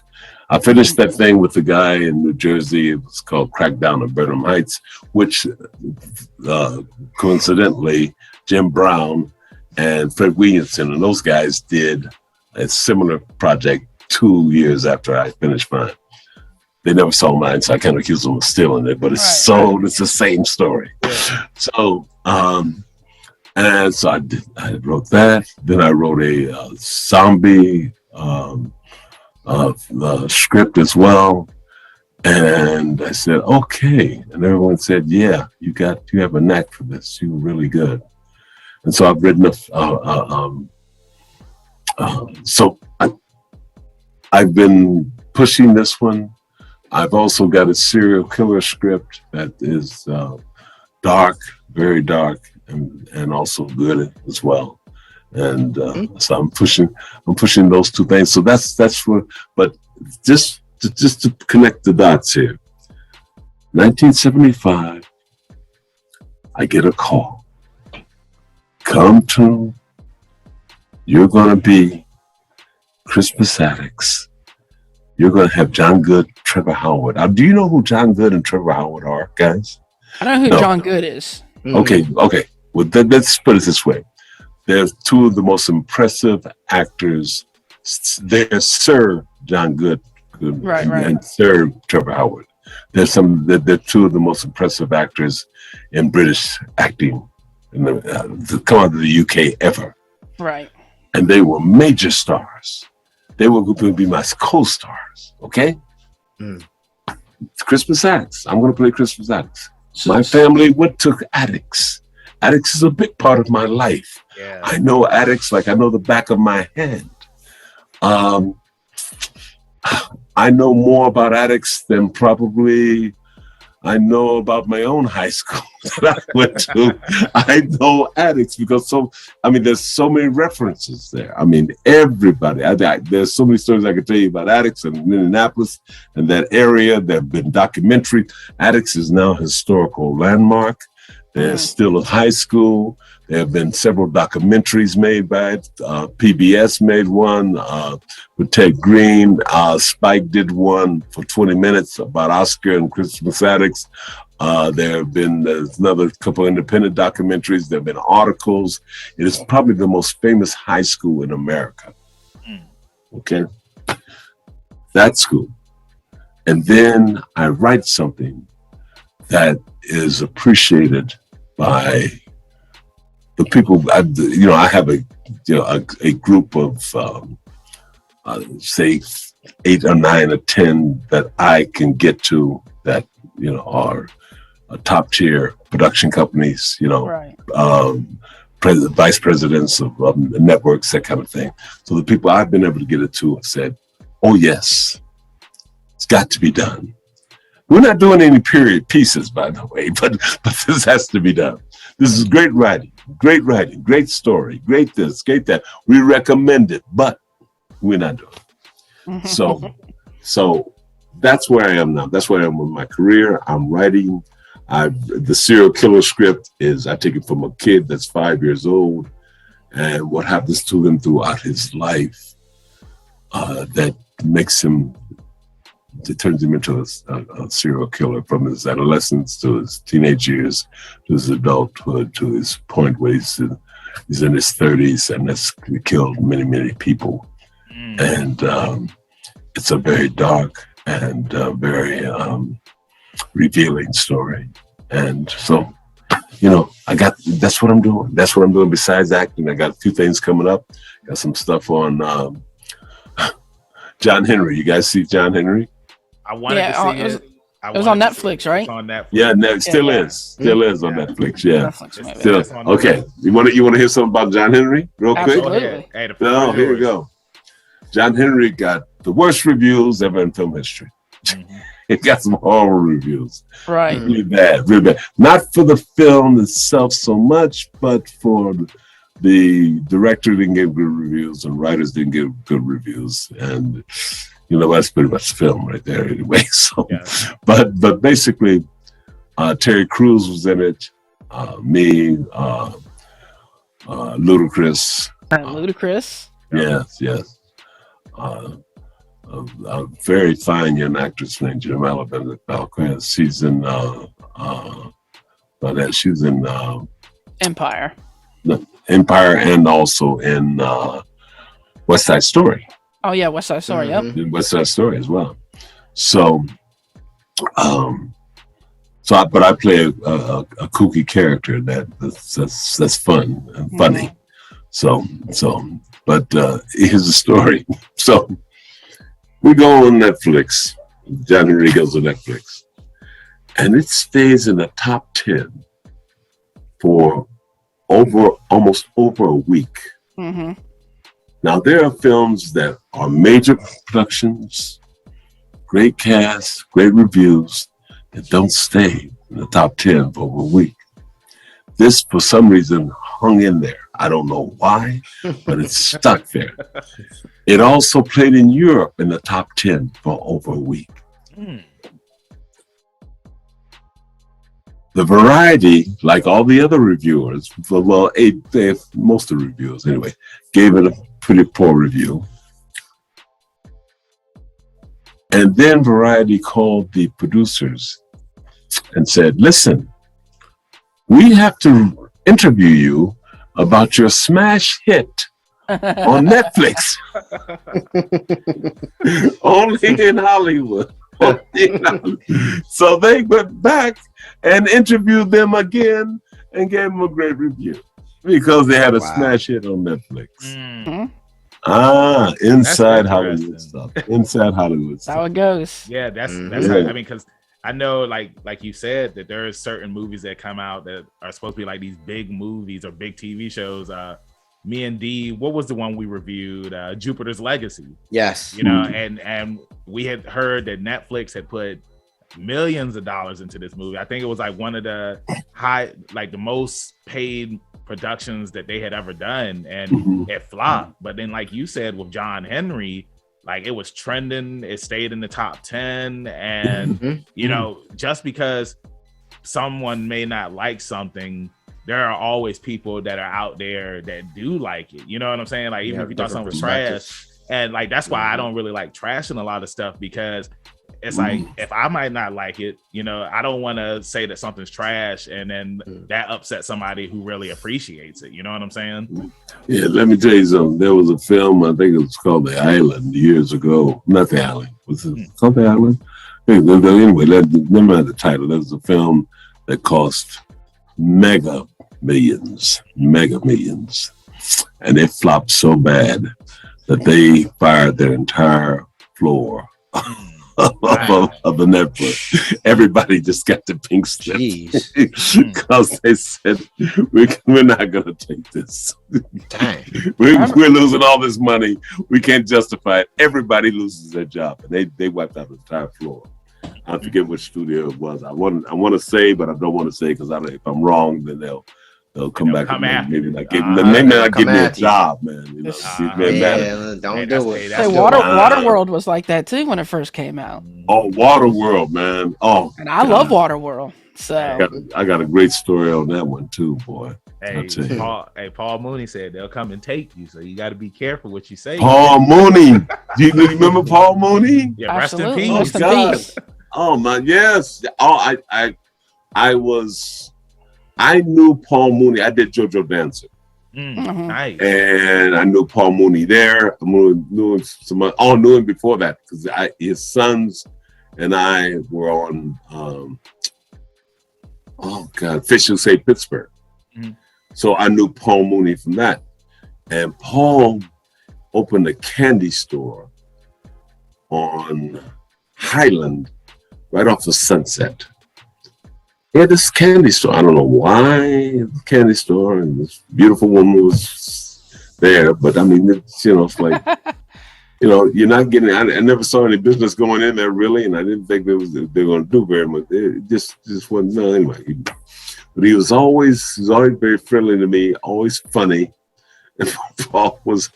I finished that thing with the guy in New Jersey. It was called Crackdown on Burnham Heights, which coincidentally, Jim Brown and Fred Williamson and those guys did a similar project 2 years after I finished mine. They never saw mine, so I can't accuse them of stealing it, but it's the same story. Yeah. So, and so I wrote that. Then I wrote a zombie script as well. And I said, okay. And everyone said, yeah, you have a knack for this. You're really good. And so I've written I've been pushing this one. I've also got a serial killer script that is dark, very dark, and also good as well. And so I'm pushing those 2 things. So that's what. But just to connect the dots here. 1975, I get a call. Come to. You're going to be Christmas Addicts. You're going to have John Good, Trevor Howard. Now, do you know who John Good and Trevor Howard are, guys? I know who John Good is. Okay. Well, let's put it this way. They're 2 of the most impressive actors. There's Sir John Good and Sir Trevor Howard. They're 2 of the most impressive actors in British acting to come out of the UK ever. Right. And they were major stars. They were going to be my co-stars, okay? Christmas Addicts. I'm going to play Christmas Addicts. My family went to Addicts. Addicts is a big part of my life. Yeah. I know Addicts like I know the back of my hand. I know more about Addicts than probably I know about my own high school that I went to. I know Addicts because there's so many references there. I mean, everybody. There's so many stories I could tell you about Addicts in Indianapolis and that area. There have been documentaries. Addicts is now a historical landmark. There's still a high school. There have been several documentaries made by it. PBS made one with Ted Green. Spike did one for 20 minutes about Oscar and Christmas Addicts. There's another couple of independent documentaries. There have been articles. It is probably the most famous high school in America. Okay? That school. And then I write something that is appreciated by the people. I have a group of say 8 or 9 or 10 that I can get to that, are top tier production companies, Right. Vice presidents of networks, that kind of thing. So the people I've been able to get it to have said, oh yes, it's got to be done. We're not doing any period pieces, by the way, but this has to be done. This is great writing, great story, great this, great that. We recommend it, but we're not doing it. So that's where I am now. That's where I am with my career. I'm writing. The serial killer script is, I take it from a kid that's 5 years old, and what happens to him throughout his life that makes him, it turns him into a serial killer, from his adolescence to his teenage years, to his adulthood, to his point where he's in his 30s and has killed many, many people. And it's a very dark and very revealing story. And so, that's what I'm doing. That's what I'm doing besides acting. I got a few things coming up. Got some stuff on John Henry. You guys see John Henry? I wanted to see it. It was on Netflix, right? On Netflix. Yeah, it still is. Still is on Netflix. Yeah. Netflix, Still, okay. You want to hear something about John Henry real quick? Absolutely. No, here we go. John Henry got the worst reviews ever in film history. It got some horrible reviews. Right. Really bad. Not for the film itself so much, but for the director didn't give good reviews and writers didn't give good reviews. And that's pretty much the film right there anyway. So, but basically, Terry Crews was in it. Me, Ludacris. Ludacris. Yes. A very fine young actress named Jamala Bennett. She's in she's in Empire. Empire, and also in West Side Story. Oh yeah, West Side Story. Yep. In West Side Story as well. So, but I play a kooky character that's fun and funny. So, but here's the story. So we go on Netflix. John Henry goes to Netflix, and it stays in the top 10 for almost over a week. Mm-hmm. Now, there are films that are major productions, great cast, great reviews, that don't stay in the top 10 for over a week. This, for some reason, hung in there. I don't know why, but it's stuck there. It also played in Europe in the top 10 for over a week. The Variety, like all the other reviewers, most of the reviewers anyway, gave it a pretty poor review. And then Variety called the producers and said, listen, we have to interview you about your smash hit on Netflix. Only in Hollywood. So they went back and interviewed them again and gave them a great review because they had a smash hit on Netflix. Inside Hollywood stuff. Inside Hollywood stuff. How it goes. Yeah, that's how, I mean, because I know, like you said, that there are certain movies that come out that are supposed to be like these big movies or big TV shows. Me and D, what was the one we reviewed? Jupiter's Legacy. Yes. And we had heard that Netflix had put millions of dollars into this movie. I think it was like one of the the most paid productions that they had ever done, and it flopped. But then, like you said, with John Henry, like it was trending, it stayed in the top 10, and just because someone may not like something, there are always people that are out there that do like it. You know what I'm saying? Like, even if you thought something was trash, and like that's why I don't really like trashing a lot of stuff, because it's like, if I might not like it, I don't want to say that something's trash and then that upsets somebody who really appreciates it. You know what I'm saying? Yeah, let me tell you something. There was a film, I think it was called The Island years ago. Not The Island. Was it called The Island? Anyway, never mind the title. There was a film that cost mega millions. And it flopped so bad that they fired their entire floor Wow. of the Netflix. Everybody just got the pink slip because they said we're not going to take this. Dang. We're losing all this money. We can't justify it. Everybody loses their job, and they wiped out the entire floor. I forget which studio it was. I want to say, but I don't want to say because if I'm wrong, then they'll come back and maybe not give me a job, man. You know, don't do it. Hey, Waterworld was like that too when it first came out. Oh, Waterworld, man. Oh, and I love Waterworld. So I got a great story on that one too, boy. Hey, Paul Mooney said they'll come and take you, so you got to be careful what you say. Paul Mooney, do you remember Paul Mooney? Yeah, rest in absolutely. peace. Rest in peace. Oh man, yes. Oh, I knew Paul Mooney. I did JoJo Dancer. Nice. And I knew Paul Mooney there. I knew him before that because his sons and I were on Fish and Say Pittsburgh. So I knew Paul Mooney from that. And Paul opened a candy store on Highland right off of Sunset. Yeah, this candy store. I don't know why candy store, and this beautiful woman was there. But I mean, it's like, you're not getting. I never saw any business going in there really, and I didn't think they were going to do very much. It just wasn't. No, anyway. But he was always very friendly to me, always funny, and Paul was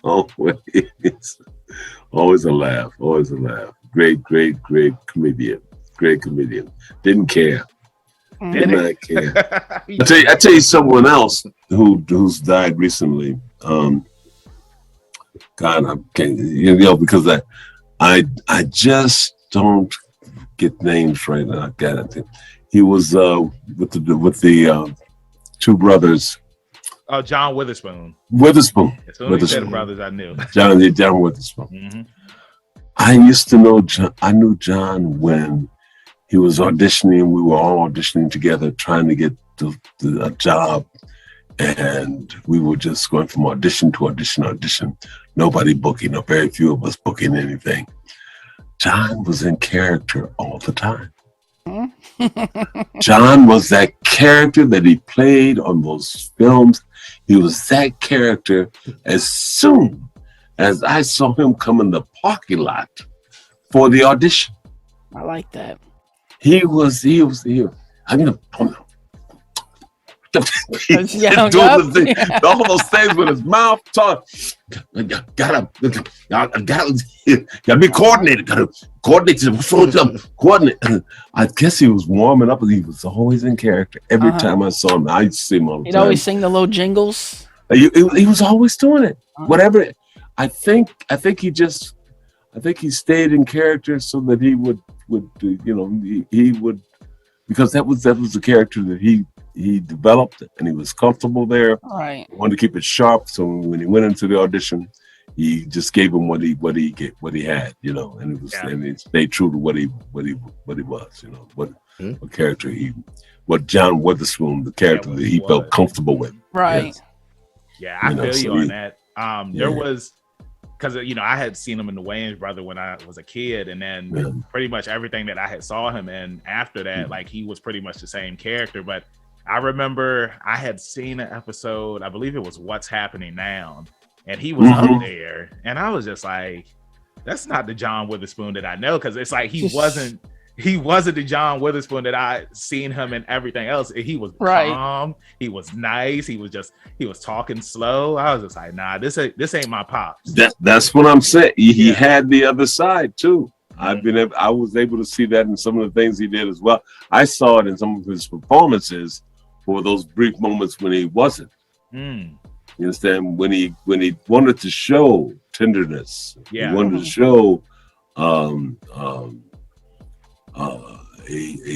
always a laugh. Great comedian. Didn't care. Did not care. I tell you someone else who's died recently. God, I can't, because I just don't get names right now. He was with the two brothers. Oh, John Witherspoon. As soon as you said the brothers, I knew. John Witherspoon. I used to know John. I knew John when he was auditioning. We were all auditioning together, trying to get a job. And we were just going from audition to audition. Nobody booking, or very few of us booking anything. John was in character all the time. John was that character that he played on those films. He was that character as soon as I saw him come in the parking lot for the audition. I like that. He was. I mean, all those things with his mouth talk. Gotta be coordinated. Gotta coordinate. I guess he was warming up, and he was always in character. Every time I saw him, I used to see him all the time. He'd always sing the little jingles. He was always doing it. Whatever. I think he stayed in character so that he would he would, because that was the character that he developed, and he was comfortable there. Right. He wanted to keep it sharp, so when he went into the audition, he just gave him what he had, and it was and he stayed true to what he was, what character what John Witherspoon, the character that he felt comfortable with. Right. Yes. Yeah, I feel you on that. There was, because I had seen him in the Wayans Brother when I was a kid, and then pretty much everything that I had saw him in after that, like he was pretty much the same character. But I remember I had seen an episode, I believe it was What's Happening Now, and he was up there, and I was just like, that's not the John Witherspoon that I know, because it's like he wasn't the John Witherspoon that I seen him in everything else. He was calm, he was nice, he was talking slow. I was just like, nah, this ain't my pops. That's what I'm saying. He had the other side too. I was able to see that in some of the things he did as well. I saw it in some of his performances for those brief moments when he wasn't. You understand? When he wanted to show tenderness, he wanted to show a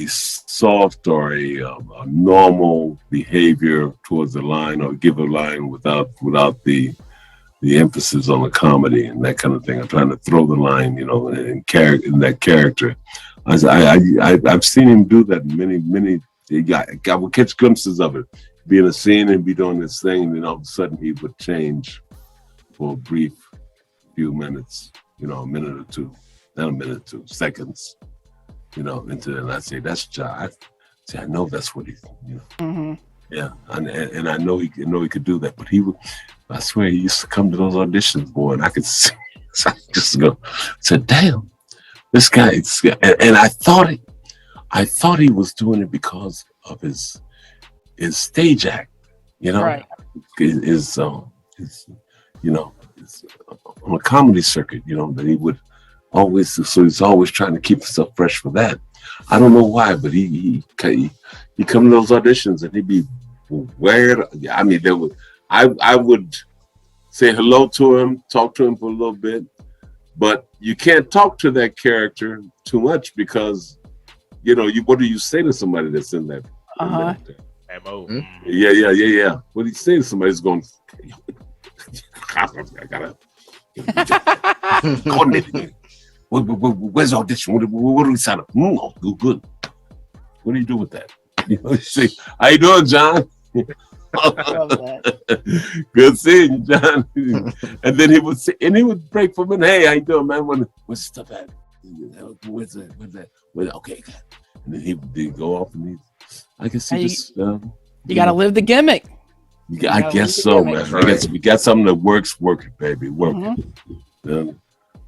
soft or a normal behavior towards the line, or give a line without the emphasis on the comedy and that kind of thing. I'm trying to throw the line, in that character. I've seen him do that many. I would catch glimpses of it, be in a scene and be doing this thing, and then all of a sudden he would change for a brief few minutes, a minute or two. not a minute, 2 seconds, into it. And I say, that's John. I know that's what he's, Yeah, and I know he could do that. But I swear, he used to come to those auditions, boy, and I could see. So I just said, damn, this guy. And I thought he was doing it because of his stage act, Right. His on a comedy circuit, that he would always. So he's always trying to keep himself fresh for that. I don't know why, but he come to those auditions and he'd be weird. I mean, I would say hello to him, talk to him for a little bit, but you can't talk to that character too much because, what do you say to somebody that's in that? MO. Yeah. What do you say to somebody who's going, I gotta coordinate. Where's audition? What do we sign up? Good. What do you do with that? You say, how you doing, John? Good seeing you, John. And then he would say, and he would break from it. Hey, how you doing, man? Where's the stuff at? Where's that? Okay. And then he would go off and I guess he just. You got to live the gimmick. I guess so, man. Right. I guess if you got something that works, work it, baby. Work it.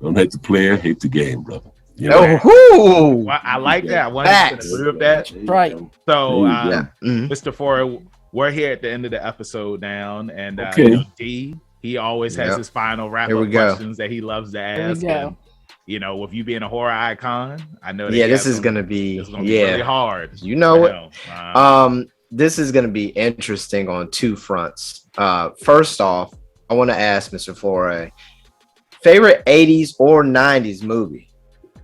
Don't hate the player, hate the game, brother. Well, I like that. I wanted to agree with that. Right. So, Mr. Foree, we're here at the end of the episode now, and D, he always has his final wrap-up questions that he loves to ask. And, with you being a horror icon, I know. This is gonna be really hard. This is gonna be interesting on 2 fronts. First off, I want to ask Mr. Foree, favorite 80s or 90s movie?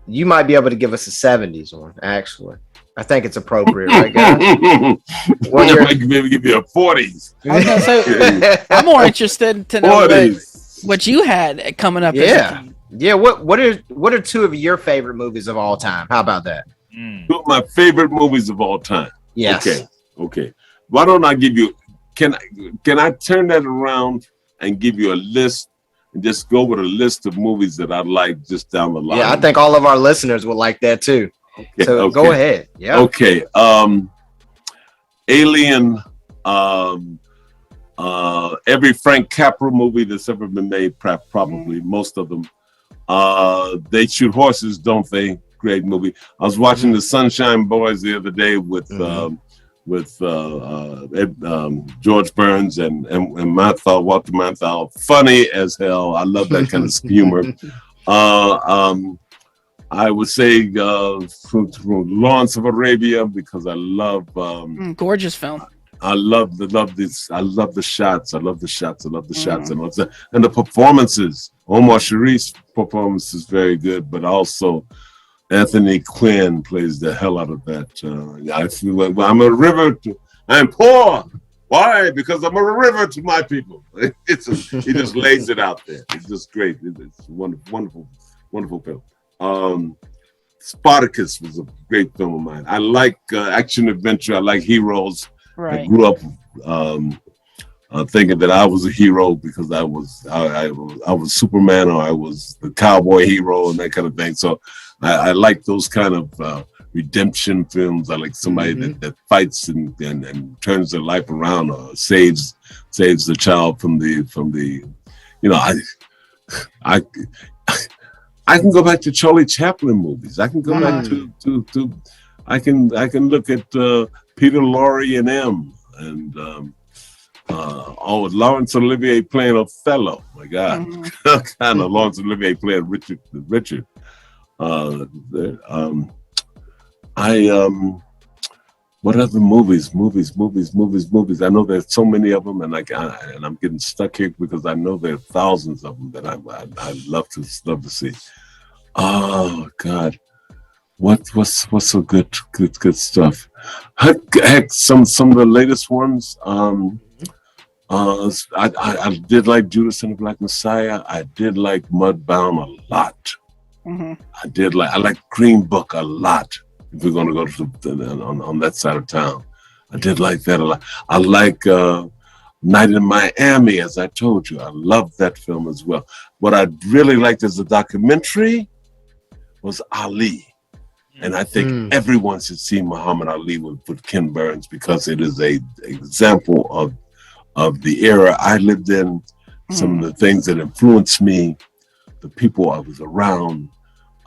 You might be able to give us a 70s one, actually. I think it's appropriate, right, guys? I might maybe give you a 40s. I'm more interested to know what you had coming up. Yeah. What are 2 of your favorite movies of all time? How about that? 2 of my favorite movies of all time. Yes. Okay. Why don't I give you? Can I turn that around and give you a list? And just go with a list of movies that I like just down the line. Yeah, I think all of our listeners would like that too. Okay, so go ahead. Yeah. Okay. Alien. Every Frank Capra movie that's ever been made, probably most of them. They Shoot Horses, Don't They? Great movie. I was watching The Sunshine Boys the other day with George Burns and Walter Matthau. Funny as hell. I love that kind of humor. I would say Lawrence of Arabia because I love gorgeous film. I love the shots. I love the shots. And the performances. Omar Sharif's performance is very good, but also Anthony Quinn plays the hell out of that. I feel like I'm a river. I'm poor. Why? Because I'm a river to my people. He just lays it out there. It's just great. It's wonderful film. Spartacus was a great film of mine. I like action adventure. I like heroes. Right. I grew up thinking that I was a hero because I was Superman or I was the cowboy hero and that kind of thing. So I like those kind of redemption films. I like somebody that fights and turns their life around or saves the child from the I can go back to Charlie Chaplin movies. I can go back to I can look at Peter Lorre and M and Laurence Olivier playing Othello. My God, kind of Laurence Olivier playing Richard. What other movies? I know there's so many of them, and I'm getting stuck here because I know there are thousands of them that I'd love to see. Oh God, what's so good stuff? Heck, some of the latest ones. I did like Judas and the Black Messiah. I did like Mudbound a lot. I like Green Book a lot. If we're going to go to on that side of town, I did like that a lot. I like Night in Miami, as I told you. I love that film as well. What I really liked as a documentary was Ali. And I think everyone should see Muhammad Ali with Ken Burns, because it is a example of the era I lived in, some of the things that influenced me, the people I was around,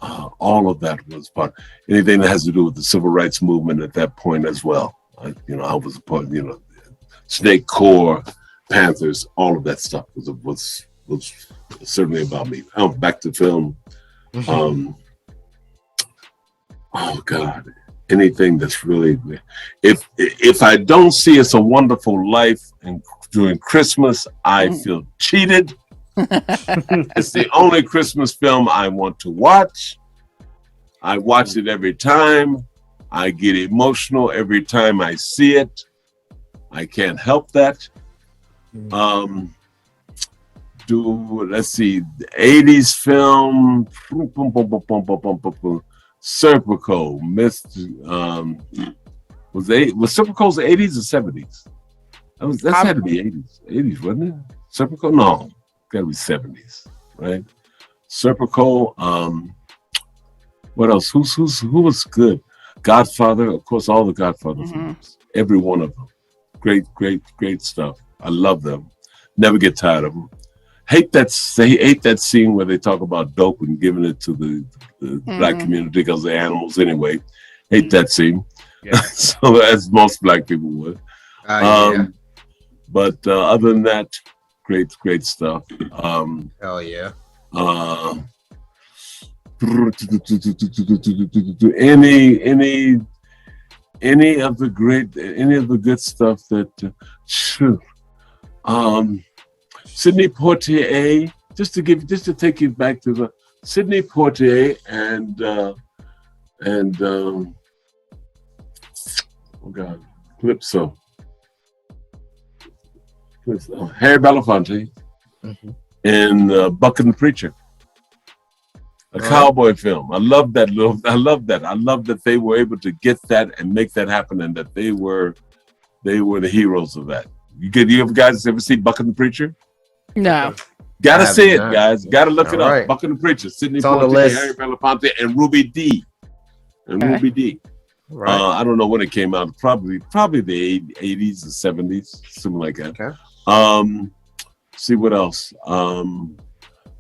all of that was part. Anything that has to do with the civil rights movement at that point as well. I was a part, Snake Corps, Panthers, all of that stuff was certainly about me. Back to film. Oh God, anything that's really, if I don't see It's a Wonderful Life and during Christmas, I feel cheated. It's the only Christmas film I want to watch. I watch it every time. I get emotional every time I see it. I can't help that. Let's see, the 80s film, Serpico, was Serpico's the 80s or 70s? That had to be 80s, wasn't it? Serpico? No, gotta be 70s, right? Serpico, what else? Who was good? Godfather, of course, all the Godfather films, every one of them. Great stuff. I love them. Never get tired of them. Hate that scene where they talk about dope and giving it to the black community because they're animals anyway. Hate that scene. Yeah. So as most black people would. But other than that, great stuff. Hell yeah. Any of the good stuff that Sidney Poitier, just to take you back to the Sidney Poitier and Calypso, Harry Belafonte, and Buck and the Preacher, a cowboy film. I love that. I love that they were able to get that and make that happen, and that they were the heroes of that. You guys ever see Buck and the Preacher? No. Gotta see it, guys. Gotta look it up. Buck and the Preacher, Sidney Poitier, Harry Belafonte, and Ruby Dee. Ruby Dee. Right. I don't know when it came out. Probably the 80s or 70s, something like that. Okay. See what else.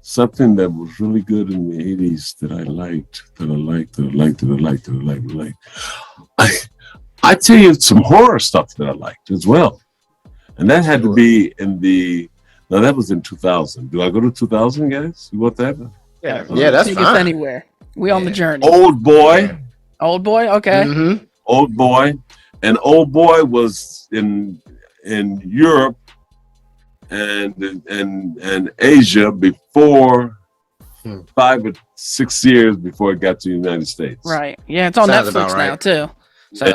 Something that was really good in the 80s that I liked. I tell you some horror stuff that I liked as well. And that had to be that was in 2000. Do I go to 2000, guys? You want that? Yeah, that's take fine. us anywhere. We on the journey. Old Boy. Old Boy, okay. Old Boy. And Old Boy was in Europe and Asia before 5 or 6 years before it got to the United States. Right. Yeah, it's on Netflix now too. So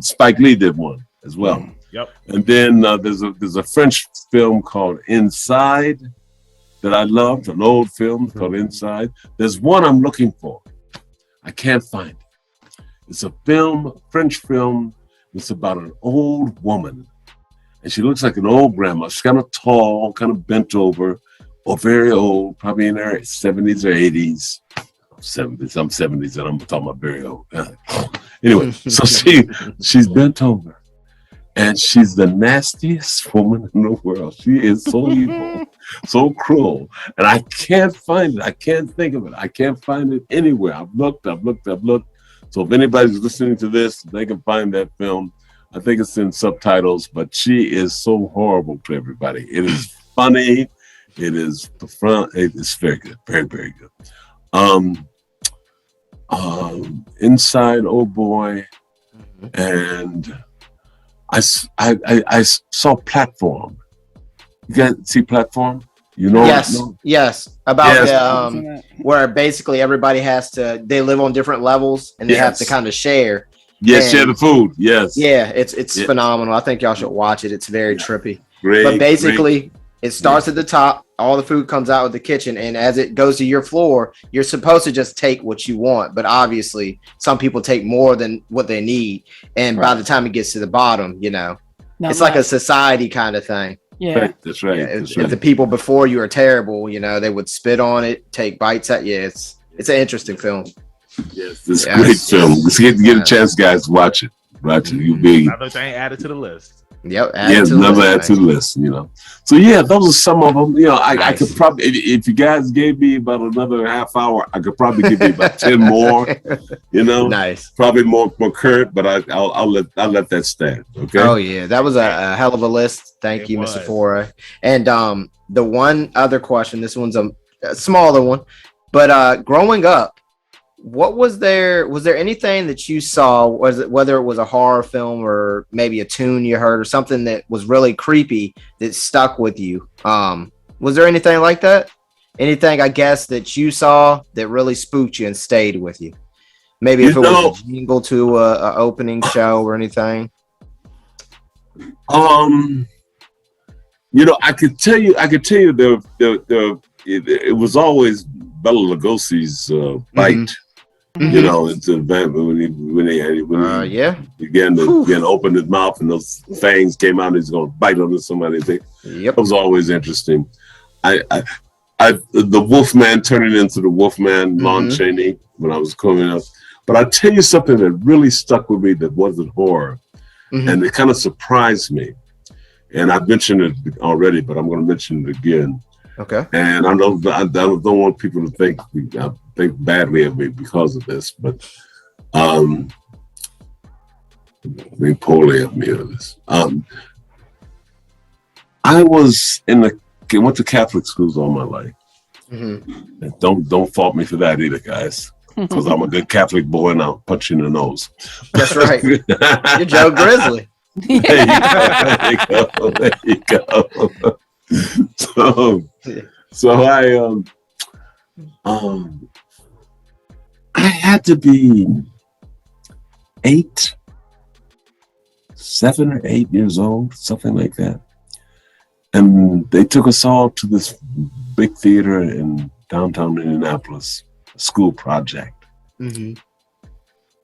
Spike Lee did one as well. Yep. And then there's a French film called Inside that I loved, an old film called Inside. There's one I'm looking for. I can't find it. It's a French film. It's about an old woman. And she looks like an old grandma. She's kind of tall, kind of bent over, or very old, probably in her 70s or 80s. 70s. I'm 70s and I'm talking about very old. Anyway, so she's bent over. And she's the nastiest woman in the world. She is so evil, so cruel. And I can't find it. I can't think of it. I can't find it anywhere. I've looked. So if anybody's listening to this, they can find that film. I think it's in subtitles, but she is so horrible to everybody. It is funny. It is the front. It's very good. Very, very good. Inside Old Boy, and I saw Platform. You guys see Platform? You know? Yes. About where basically everybody they live on different levels and they have to kind of share. Yes, share the food. Yes. Yeah, it's phenomenal. I think y'all should watch it. It's very trippy. But basically, it starts at the top. All the food comes out of the kitchen, and as it goes to your floor, you're supposed to just take what you want. But obviously, some people take more than what they need, and by the time it gets to the bottom, it's like a society kind of thing. Yeah. That's right. Yeah, That's if the people before you are terrible, you know, they would spit on it, take bites at you. It's an interesting film. Yes, it's a great film. Let's get a chance, guys. Watch it. Watch it. You'll be another thing added to the list. Yep. Another add to the list. You know. So yeah, those are some of them. You know, I could probably, if you guys gave me about another half hour, I could probably give you about 10 more. You know, nice. Probably more current, but I'll let that stand. Okay. Oh yeah, that was a hell of a list. Thank you, Mr. Foree. And the one other question, this one's a smaller one, but growing up, what was there anything that you saw, whether it was a horror film or maybe a tune you heard or something that was really creepy that stuck with you? Was there anything like that? Anything, I guess, that you saw that really spooked you and stayed with you? Maybe if it was a jingle to a opening show or anything. You know, I could tell you it was always Bela Lugosi's bite. You know, into the event when he began to open his mouth and those fangs came out and he's going to bite onto somebody. Yep, it was always interesting. The Wolfman turning into the Wolfman, Lon Chaney, when I was coming up. But I tell you something that really stuck with me that wasn't horror, and it kind of surprised me. And I've mentioned it already, but I'm going to mention it again. Okay. And I don't want people to think badly of me because of this, but think poorly of me of this. I went to Catholic schools all my life. And don't fault me for that either, guys, because I'm a good Catholic boy and I'll punch you in the nose. That's right. You're Joe Grizzly. There you go. So I had to be 7 or 8 years old, something like that. And they took us all to this big theater in downtown Indianapolis, a school project.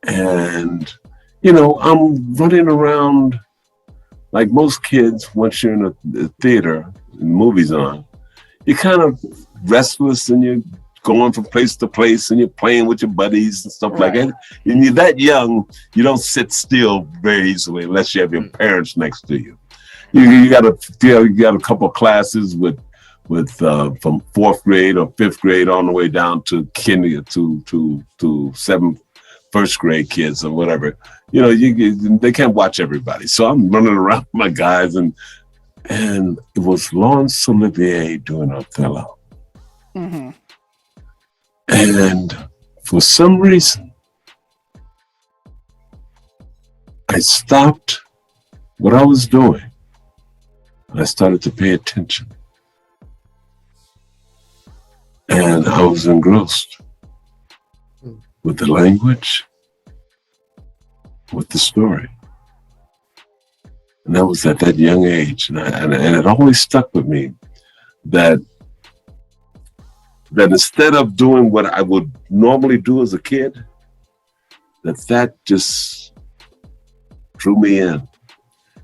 And, you know, I'm running around like most kids. Once you're in a theater and movies on, you're kind of restless and you're going from place to place and you're playing with your buddies and stuff like that. And you're that young, you don't sit still very easily unless you have your parents next to you. You got a couple of classes with from 4th grade or 5th grade on the way down to to 7th, 1st grade kids or whatever. You know, they can't watch everybody. So I'm running around with my guys and it was Laurence Olivier doing Othello. And for some reason, I stopped what I was doing. I started to pay attention. And I was engrossed with the language, with the story. And that was at that young age. And it always stuck with me that instead of doing what I would normally do as a kid, that just drew me in.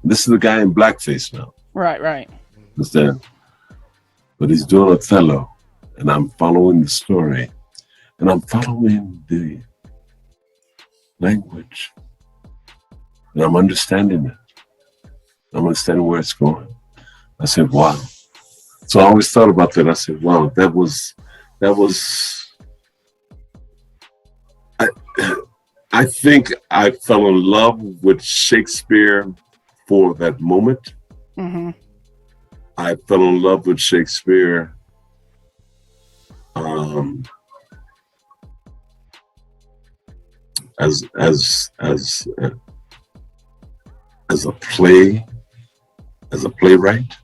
This is the guy in blackface now. Right. Understand? But he's doing Othello, and I'm following the story, and I'm following the language, and I'm understanding it. I'm understanding where it's going. I said, wow. So I always thought about that. I said, wow, that was I think I fell in love with Shakespeare for that moment. I fell in love with Shakespeare as a playwright,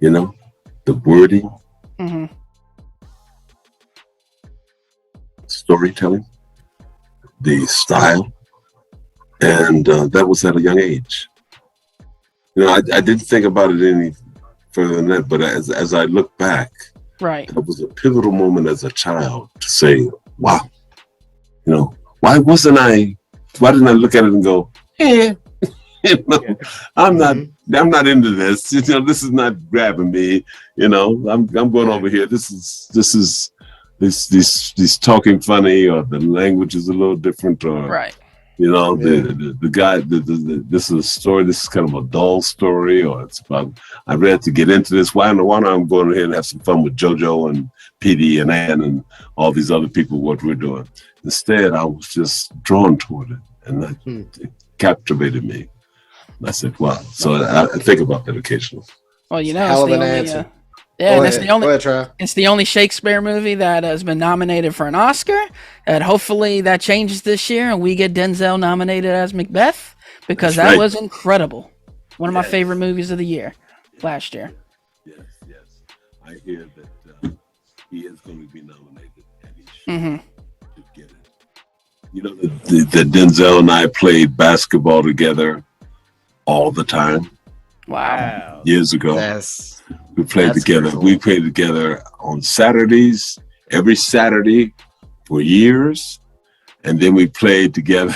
you know, the wording, storytelling, the style, and that was at a young age. You know, I didn't think about it any further than that, but as I look back, it was a pivotal moment as a child to say, wow, you know, why didn't I look at it and go, You know, I'm not into this. You know, this is not grabbing me. You know, I'm going over here. This is these talking funny, or the language is a little different, or Right. you know, the guy. This is a story. This is kind of a dull story, or it's about. I read to get into this. Why not? I'm going ahead and have some fun with JoJo and PD and Ann and all these other people. What we're doing. Instead, I was just drawn toward it, and it captivated me. And I said, "Wow!" So I think about that occasionally. Well, you know, Hell of it's the an only, answer. it's the only Shakespeare movie that has been nominated for an Oscar, and hopefully that changes this year, and we get Denzel nominated as Macbeth, because That's that right. was incredible. One of my favorite movies of the year last year. Yes. I hear that he is going to be nominated, and he should get it. You know, the Denzel and I played basketball together all the time. Wow. Years ago. We played together. Cool. We played together on Saturdays, every Saturday for years. And then we played together.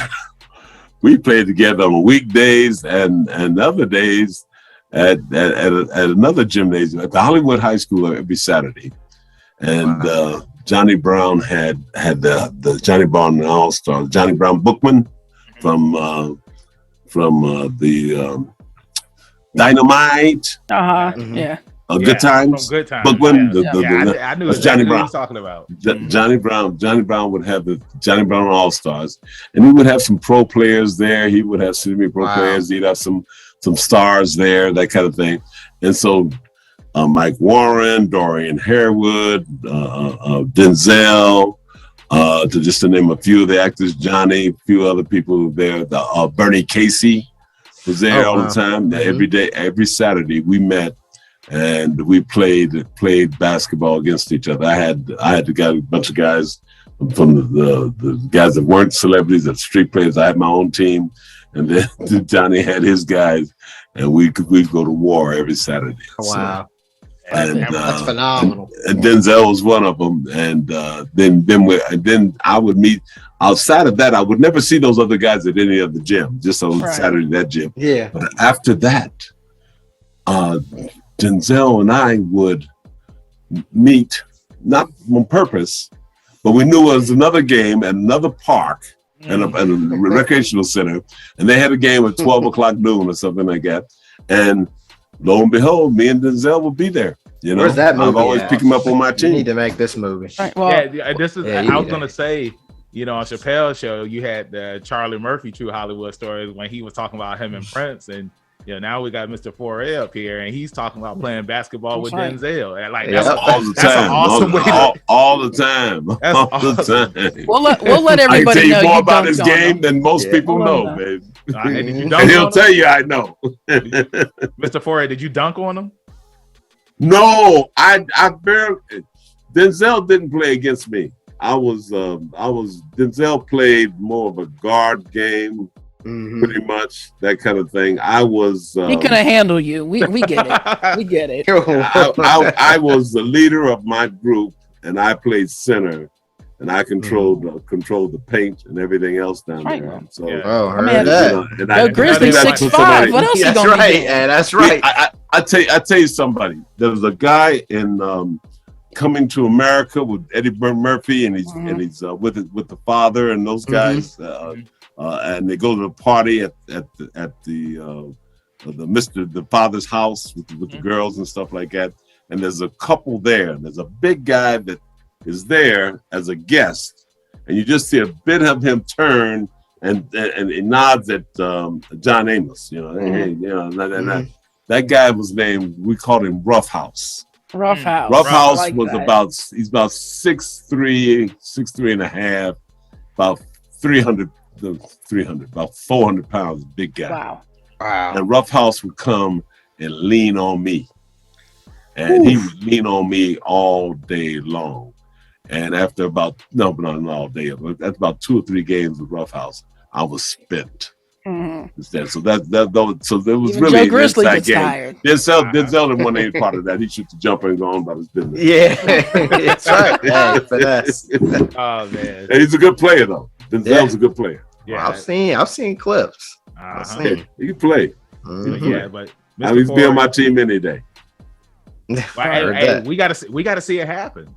We played together on weekdays and other days at another gymnasium at the Hollywood High School every Saturday. And Johnny Brown had the Johnny Brown All-Star, Johnny Brown Bookman from the Dynamite. Yeah. Good Times. Good Times. Bookman. I knew that's exactly Johnny what Brown. he was talking about. Johnny Brown would have the Johnny Brown All-Stars, and he would have some pro players there. He would have semi-pro players. He'd have some stars there, that kind of thing. And so Mike Warren, Dorian Harewood, Denzel, to name a few of the actors, Johnny, a few other people there. Bernie Casey was there all the time. Every day, every Saturday, we met and we played basketball against each other. I had a bunch of guys from the guys that weren't celebrities, that street players. I had my own team, and then Johnny had his guys, and we'd go to war every Saturday. Wow. And that's phenomenal. And Denzel was one of them. And then I would meet. Outside of that, I would never see those other guys at any other gym. Just on Saturday, that gym. Yeah. But after that, Denzel and I would meet, not on purpose, but we knew it was another game at another park and a recreational center, and they had a game at 12 o'clock noon or something like that. And lo and behold, me and Denzel would be there. You know, Where's that movie I've always picked him up on my team. You need to make this movie. Right, well, this is. I was gonna say, you know, on Chappelle's show, you had the Charlie Murphy True Hollywood Stories when he was talking about him and Prince, and you know, now we got Mr. Foree up here, and he's talking about playing basketball with Denzel, and like that's all the time, an awesome way all the time, That's all awesome. the time. We'll let everybody I tell you know more you about dunked his on game him. than most people know, baby. Did you dunk And he'll on tell you, I know. Mr. Foree, did you dunk on him? No, I barely. Denzel didn't play against me. Denzel played more of a guard game, pretty much that kind of thing. I was. He couldn't handle you. We get it. We get it. I was the leader of my group, and I played center, and I controlled the paint and everything else down there. So, heard that. Grizzly 6'5". What else you gonna right, be doing? and that's right. I tell you somebody. There was a guy in Coming to America with Eddie Murphy, and he's with the father and those guys, and they go to the party at the father's house with the girls and stuff like that. And there's a couple there, and there's a big guy that is there as a guest, and you just see a bit of him turn and he nods at John Amos. You know, that guy was named. We called him Rough House. Rough House. Rough House like was that. about 6'3" and a half, about 300, about 400 pounds, big guy. Wow. And Rough House would come and lean on me. And he would lean on me all day long. And after about, not all day, but after about 2 or 3 games with Rough House, I was spent. Instead. So there was Even really Joe Grizzly an gets inside game. tired. Denzel didn't want any part of that. He shoot the jumper and go on about his business. Yeah, that's right. Hey, finesse. Oh man, And he's a good player though. Denzel's a good player. Yeah, I've seen clips. I've uh-huh. seen. He can play. Mhm. Yeah, but I mean, he's be on my team any day. Well, hey, we gotta see it happen.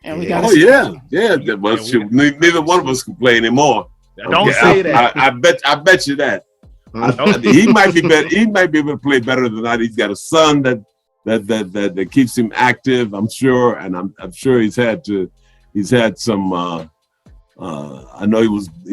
And we Yeah. got Oh yeah. Well, Yeah, shoot, neither one of us can play anymore. Don't say that. I bet you that. Mhm. He might be better. He might be able to play better than I. He's got a son that keeps him active. I'm sure, and I'm sure he's had some. I know he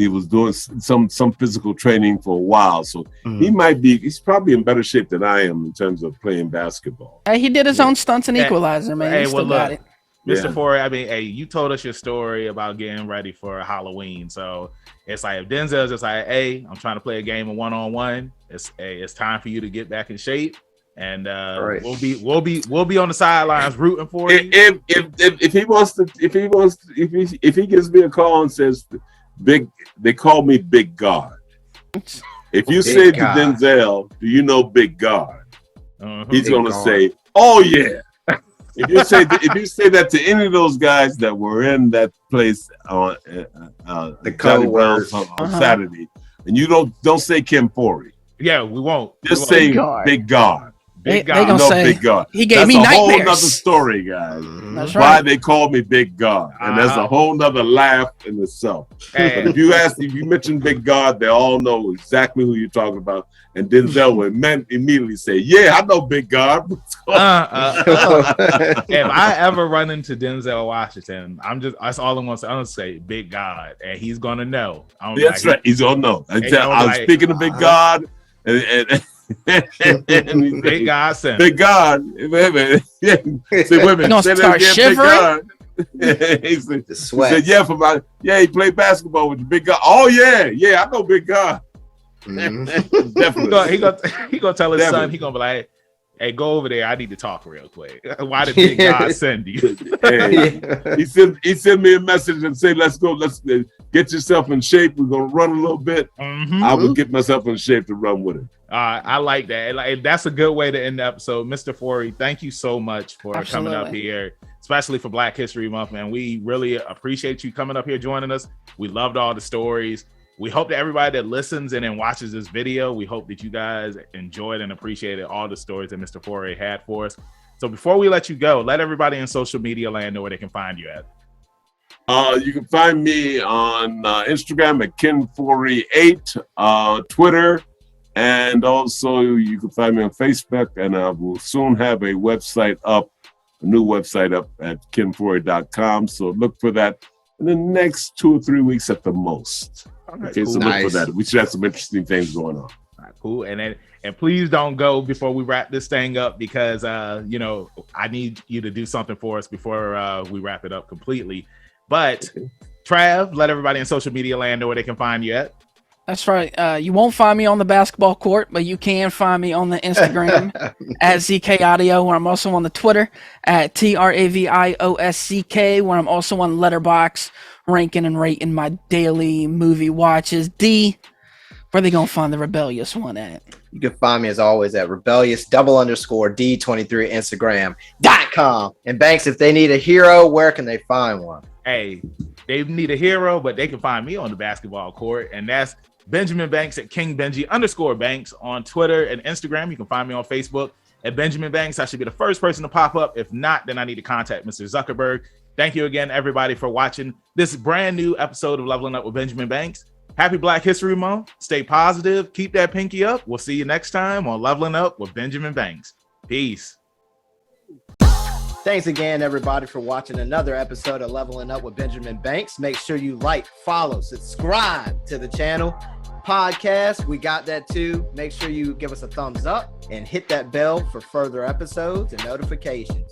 was doing some physical training for a while, so he's probably in better shape than I am in terms of playing basketball. He did his own stunts in Equalizer, man. Hey, He still got look, it. Mr. Foree, I mean, hey, you told us your story about getting ready for Halloween. So it's like if Denzel's just like, hey, I'm trying to play a game of one-on-one. It's time for you to get back in shape. And Right. we'll be on the sidelines rooting for you. If he gives me a call and says they call me Big God. If you say to Denzel, do you know Big God? He's gonna say, oh yeah. If you say that to any of those guys that were in that place on The Johnny code Brown's on Saturday, and you don't say Ken Foree. Yeah, we won't. Just say Big God. Big They God. gonna say, Big God. he gave that's me a nightmares. whole nother story, guys. That's Why right. they call me Big God, and that's a whole nother laugh in itself. Hey. But if you mention Big God, they all know exactly who you're talking about. And Denzel would immediately say, "Yeah, I know Big God." If I ever run into Denzel Washington, that's all I'm gonna say, Big God, and he's gonna know. That's right. He's gonna know. I was speaking to Big God, and Big God sent. Big God. Wait a minute. Gonna start shivering? He said, yeah, he played basketball with the Big God. Oh yeah, I know Big God. Definitely. He gonna tell his son, he gonna be like, hey, go over there. I need to talk real quick. Why did Big God send you? He sent me a message and say, let's get yourself in shape. We're gonna run a little bit. I would get myself in shape to run with it. I like that. That's a good way to end the episode. Mr. Foree, thank you so much for coming up here, especially for Black History Month, man. We really appreciate you coming up here joining us. We loved all the stories. We hope that everybody that listens and then watches this video, we hope that you guys enjoyed and appreciated all the stories that Mr. Foree had for us. So before we let you go, let everybody in social media land know where they can find you at. You can find me on Instagram at Ken Foree 8, Twitter, and also you can find me on Facebook. And I will soon have a new website up at kenforee.com. So look for that in the next 2 or 3 weeks at the most. Okay, so look for that. We should have some interesting things going on. Cool. And please don't go before we wrap this thing up, because I need you to do something for us before we wrap it up completely. But Trav, let everybody in social media land know where they can find you at. That's right. You won't find me on the basketball court, but you can find me on the Instagram at ZK Audio, where I'm also on the Twitter at TRAVIOSCK, where I'm also on Letterboxd, ranking and rating my daily movie watches. D, where they gonna find the rebellious one at? You can find me as always at rebellious_D23 Instagram.com. And Banks, if they need a hero, where can they find one? Hey, they need a hero, but they can find me on the basketball court, and that's Benjamin Banks at KingBenji_Banks on Twitter and Instagram. You can find me on Facebook at Benjamin Banks. I should be the first person to pop up. If not, then I need to contact Mr. Zuckerberg. Thank you again, everybody, for watching this brand new episode of Leveling Up with Benjamin Banks. Happy Black History Month. Stay positive. Keep that pinky up. We'll see you next time on Leveling Up with Benjamin Banks. Peace. Thanks again, everybody, for watching another episode of Leveling Up with Benjamin Banks. Make sure you like, follow, subscribe to the channel. Podcast, we got that too. Make sure you give us a thumbs up and hit that bell for further episodes and notifications.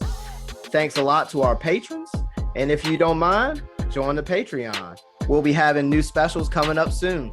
Thanks a lot to our patrons. And if you don't mind, join the Patreon. We'll be having new specials coming up soon.